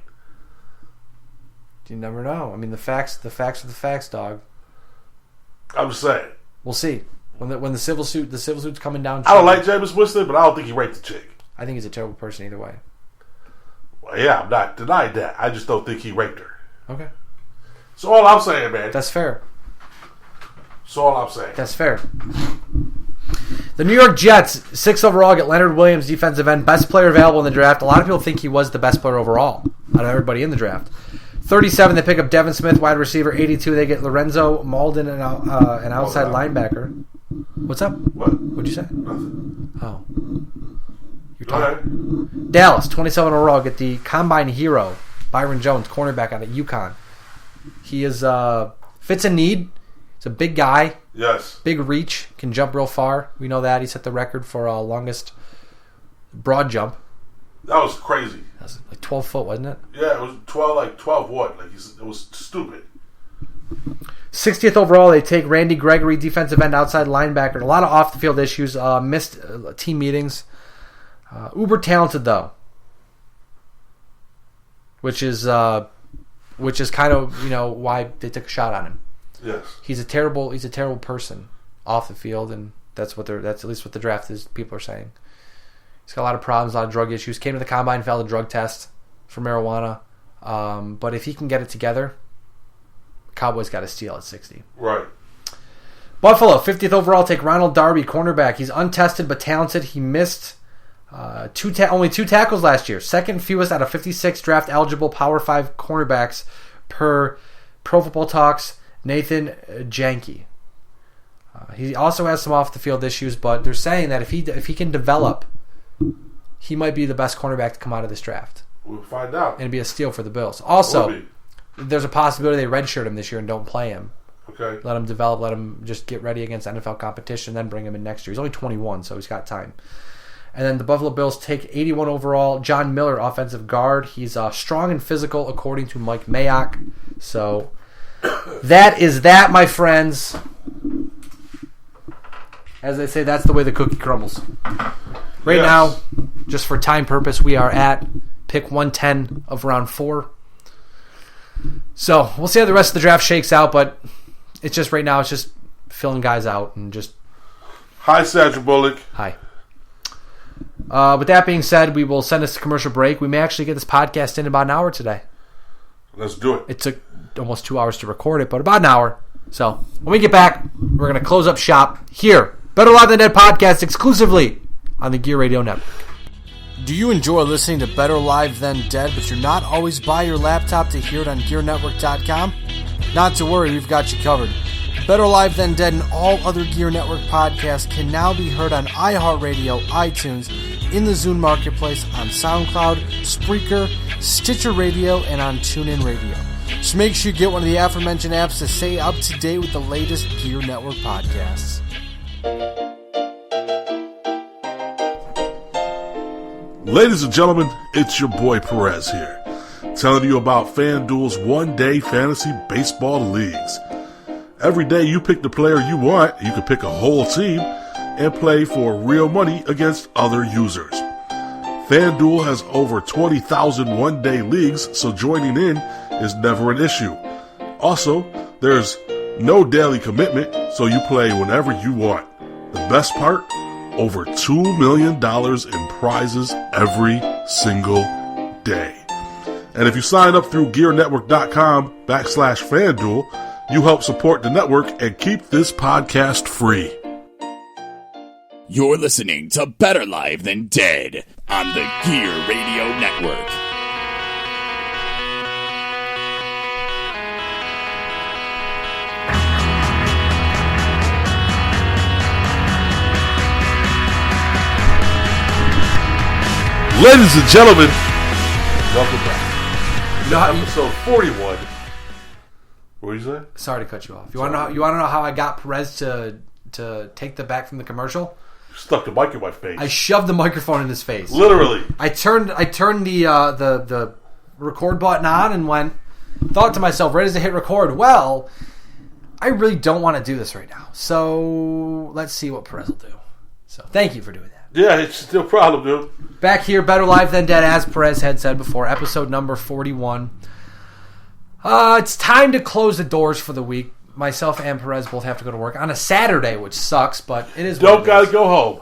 You never know. I mean, the facts are the facts, dog. I'm just saying. We'll see when the civil suit's coming down. I don't like Jameis Winston, but I don't think he raped the chick. I think he's a terrible person either way. Well, yeah, I'm not denying that. I just don't think he raped her. Okay. So all I'm saying, man. That's fair. So all I'm saying. That's fair. The New York Jets, 6th overall, get Leonard Williams, defensive end, best player available in the draft. A lot of people think he was the best player overall out of everybody in the draft. 37, they pick up Devin Smith, wide receiver. 82, they get Lorenzo Malden, an outside linebacker. What's up? What? What'd you say? Nothing. Oh. You're talking. Dallas, 27 overall, get the combine hero, Byron Jones, cornerback out of UConn. He is fits a need. He's a big guy. Yes. Big reach, can jump real far. We know that. He set the record for longest broad jump. That was crazy. That was like 12 foot, wasn't it? Yeah, it was 12 what? It was stupid. 60th overall, they take Randy Gregory, defensive end, outside linebacker. A lot of off-the-field issues, missed team meetings. Uber talented, though. Which is kind of, why they took a shot on him. Yes. He's a terrible person off the field, and that's at least what the draft is. People are saying he's got a lot of problems, a lot of drug issues. Came to the combine, failed a drug test for marijuana. But if he can get it together, Cowboys got to steal at 60. Right. Buffalo, 50th overall, take Ronald Darby, cornerback. He's untested but talented. He missed Only 2 tackles last year. Second fewest out of 56 draft eligible Power 5 cornerbacks per Pro Football Talk's Nathan Janke. He also has some off the field issues, but they're saying that if he can develop, he might be the best cornerback to come out of this draft. We'll find out. And be a steal for the Bills. Also, there's a possibility they redshirt him this year and don't play him. Okay. Let him develop, let him just get ready against NFL competition, then bring him in next year. He's only 21, so he's got time. And then the Buffalo Bills take 81 overall, John Miller, offensive guard. He's strong and physical, according to Mike Mayock. So that is that, my friends. As they say, that's the way the cookie crumbles. Right now, just for time purpose, we are at pick 110 of round 4. So we'll see how the rest of the draft shakes out, but it's just right now, it's just filling guys out and just... Hi, Sandra Bullock. Hi. With that being said, we will send us to commercial break. We may actually get this podcast in about an hour today. Let's do it. It took almost 2 hours to record it, but about an hour. So when we get back, we're going to close up shop here. Better Live Than Dead podcast exclusively on the Gear Radio Network. Do you enjoy listening to Better Live Than Dead, but you're not always by your laptop to hear it on GearNetwork.com? Not to worry, we've got you covered. Better Live Than Dead and all other Gear Network podcasts can now be heard on iHeartRadio, iTunes, in the Zune Marketplace, on SoundCloud, Spreaker, Stitcher Radio, and on TuneIn Radio. So make sure you get one of the aforementioned apps to stay up to date with the latest Gear Network podcasts. Ladies and gentlemen, it's your boy Perez here, telling you about FanDuel's one-day fantasy baseball leagues. Every day you pick the player you want, you can pick a whole team, and play for real money against other users. FanDuel has over 20,000 one-day leagues, so joining in is never an issue. Also, there's no daily commitment, so you play whenever you want. The best part? Over $2 million in prizes every single day. And if you sign up through GearNetwork.com/FanDuel, you help support the network and keep this podcast free. You're listening to Better Live Than Dead on the Gear Radio Network. Ladies and gentlemen, welcome back. Episode 41. What did you say? Sorry to cut you off. You want to know how I got Perez to take the back from the commercial? You stuck the mic in my face. I shoved the microphone in his face. Literally. I turned the record button on and thought to myself, right as I hit record, well, I really don't want to do this right now. So let's see what Perez will do. So thank you for doing that. Yeah, it's no problem, dude. Back here, Better Live Than Dead, as Perez had said before, episode number 41. It's time to close the doors for the week. Myself and Perez both have to go to work on a Saturday, which sucks, but it is. Don't gotta go home.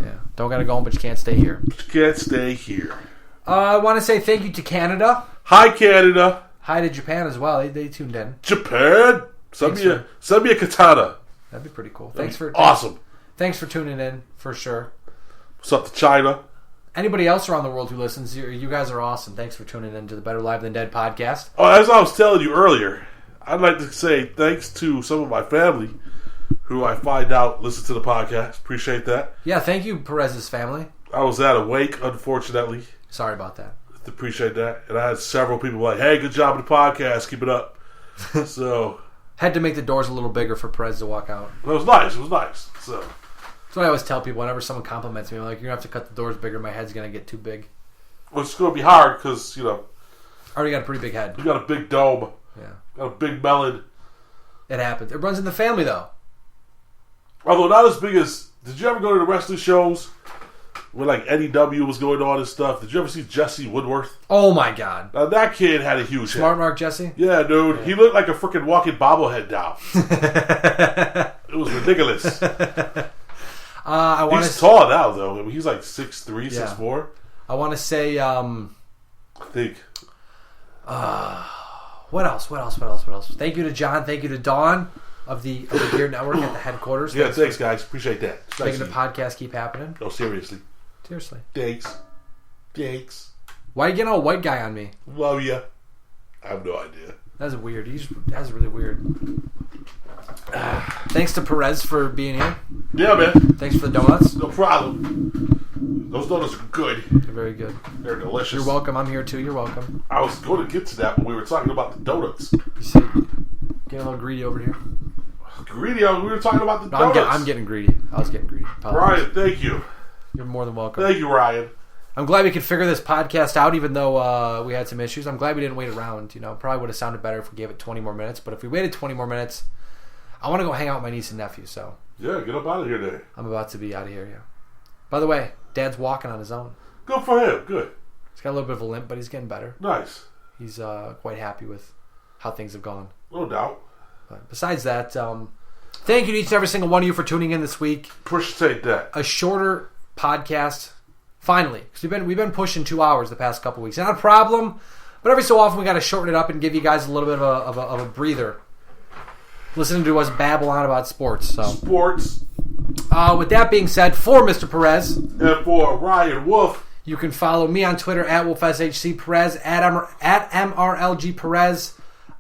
Yeah, don't gotta go home, but you can't stay here. But you can't stay here. I want to say thank you to Canada. Hi, Canada. Hi to Japan as well. They tuned in. Japan. Send me a katana. That'd be pretty cool. Awesome. Thanks for tuning in, for sure. What's up to China? Anybody else around the world who listens, you guys are awesome. Thanks for tuning in to the Better Live Than Dead podcast. Oh, as I was telling you earlier, I'd like to say thanks to some of my family who I find out listen to the podcast. Appreciate that. Yeah, thank you, Perez's family. I was at a wake, unfortunately. Sorry about that. Appreciate that. And I had several people like, hey, good job with the podcast. Keep it up. So had to make the doors a little bigger for Perez to walk out. It was nice. So that's what I always tell people whenever someone compliments me. I'm like, you're going to have to cut the doors bigger. My head's going to get too big. Well, it's going to be hard because, I already got a pretty big head. You got a big dome. Yeah. Got a big melon. It happens. It runs in the family, though. Although not as big as... Did you ever go to the wrestling shows when, Eddie W. was going on and stuff? Did you ever see Jesse Woodworth? Oh, my God. Now, that kid had a huge head. Smart Mark Jesse? Yeah, dude. Yeah. He looked like a freaking walking bobblehead doll. It was ridiculous. He's tall now, though. I mean, he's like 6'3", 6'4". I want to say... I think... What else? Thank you to John. Thank you to Dawn of the Gear Network at the headquarters. Yeah, thanks guys. Appreciate that. Making the podcast keep happening. No, seriously. Seriously. Thanks. Why are you getting all white guy on me? Love ya. I have no idea. That's weird. That's really weird. Thanks to Perez for being here. Yeah, man. Thanks for the donuts. No problem. Those donuts are good. They're very good. They're delicious. You're welcome. I'm here too. You're welcome. I was going to get to that when we were talking about the donuts. You see, getting a little greedy over here. Greedy? We were talking about the donuts. I'm getting greedy. I was getting greedy. Apologize. Ryan, thank you. You're more than welcome. Thank you, Ryan. I'm glad we could figure this podcast out, even though we had some issues. I'm glad we didn't wait around. Probably would have sounded better if we gave it 20 more minutes. But if we waited 20 more minutes, I want to go hang out with my niece and nephew. So yeah, get up out of here, then. I'm about to be out of here. Yeah. By the way, Dad's walking on his own. Good for him. Good. He's got a little bit of a limp, but he's getting better. Nice. He's quite happy with how things have gone. No doubt. But besides that, thank you to each and every single one of you for tuning in this week. Appreciate that. A shorter podcast, finally, because we've been pushing 2 hours the past couple weeks. Not a problem, but every so often we got to shorten it up and give you guys a little bit of a breather. Listening to us babble on about sports. So. Sports. With that being said, for Mr. Perez and for Ryan Wolf, you can follow me on Twitter at WolfSHC Perez at MRLG Perez.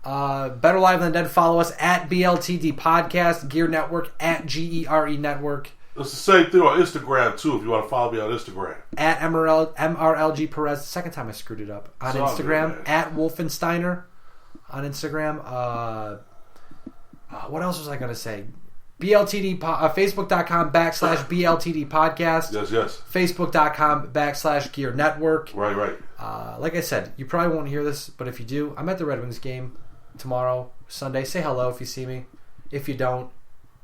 Better Live Than Dead. Follow us at BLTD Podcast. Gear Network at GERE Network. It's the same thing on Instagram too. If you want to follow me on Instagram at MRLG Perez. The second time I screwed it up on Instagram good, at Wolfensteiner on Instagram. What else was I going to say? BLTD, Facebook.com /BLTD Podcast. Yes. Facebook.com /Gear Network. Right. Like I said, you probably won't hear this, but if you do, I'm at the Red Wings game tomorrow, Sunday. Say hello if you see me. If you don't,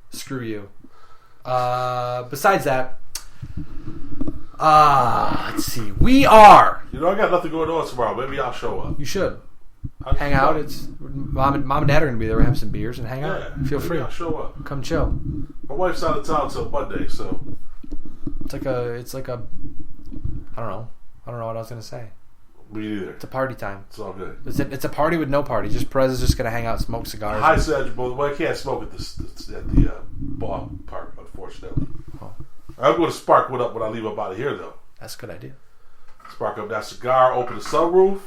screw you. Besides that, let's see. We are. I got nothing going on tomorrow. Maybe I'll show up. You should. Hang out. It's mom and dad are going to be there. We're having some beers and hang out. Feel free. I'll show up. Come chill. My wife's out of town till Monday, so it's like a. I don't know what I was going to say. Me neither. It's a party time. It's all good. It's a party with no party. Just Perez is just going to hang out, smoke cigars. Hi, Sandra. Well, I can't smoke at the ballpark, unfortunately. Oh. I'm going to spark one up when I leave up out of here, though. That's a good idea. Spark up that cigar, open the sunroof.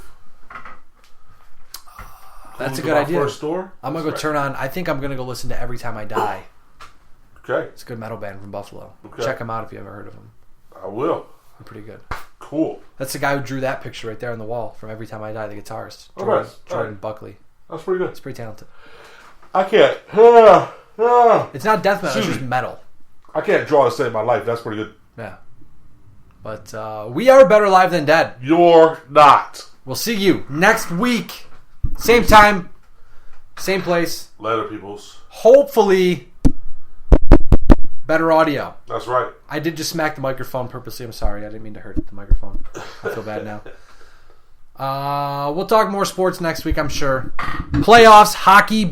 That's a good idea. First store. I'm going to go turn on. I think I'm going to go listen to Every Time I Die. Okay. It's a good metal band from Buffalo. Okay. Check them out if you ever heard of them. I will. They're pretty good. Cool. That's the guy who drew that picture right there on the wall from Every Time I Die, the guitarist. Jordan Buckley. That's pretty good. It's pretty talented. I can't. It's not death metal. It's just metal. I can't draw to save my life. That's pretty good. Yeah. But we are better live than dead. You're not. We'll see you next week. Same time. Same place. Later, peoples. Hopefully, better audio. That's right. I did just smack the microphone purposely. I'm sorry. I didn't mean to hurt the microphone. I feel bad now. We'll talk more sports next week, I'm sure. Playoffs, hockey,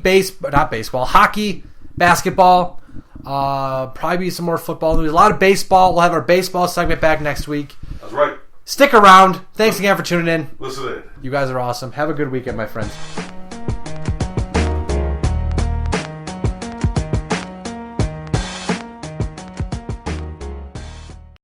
hockey, basketball. Probably be some more football news. A lot of baseball. We'll have our baseball segment back next week. That's right. Stick around. Thanks again for tuning in. Listen in. You guys are awesome. Have a good weekend, my friends.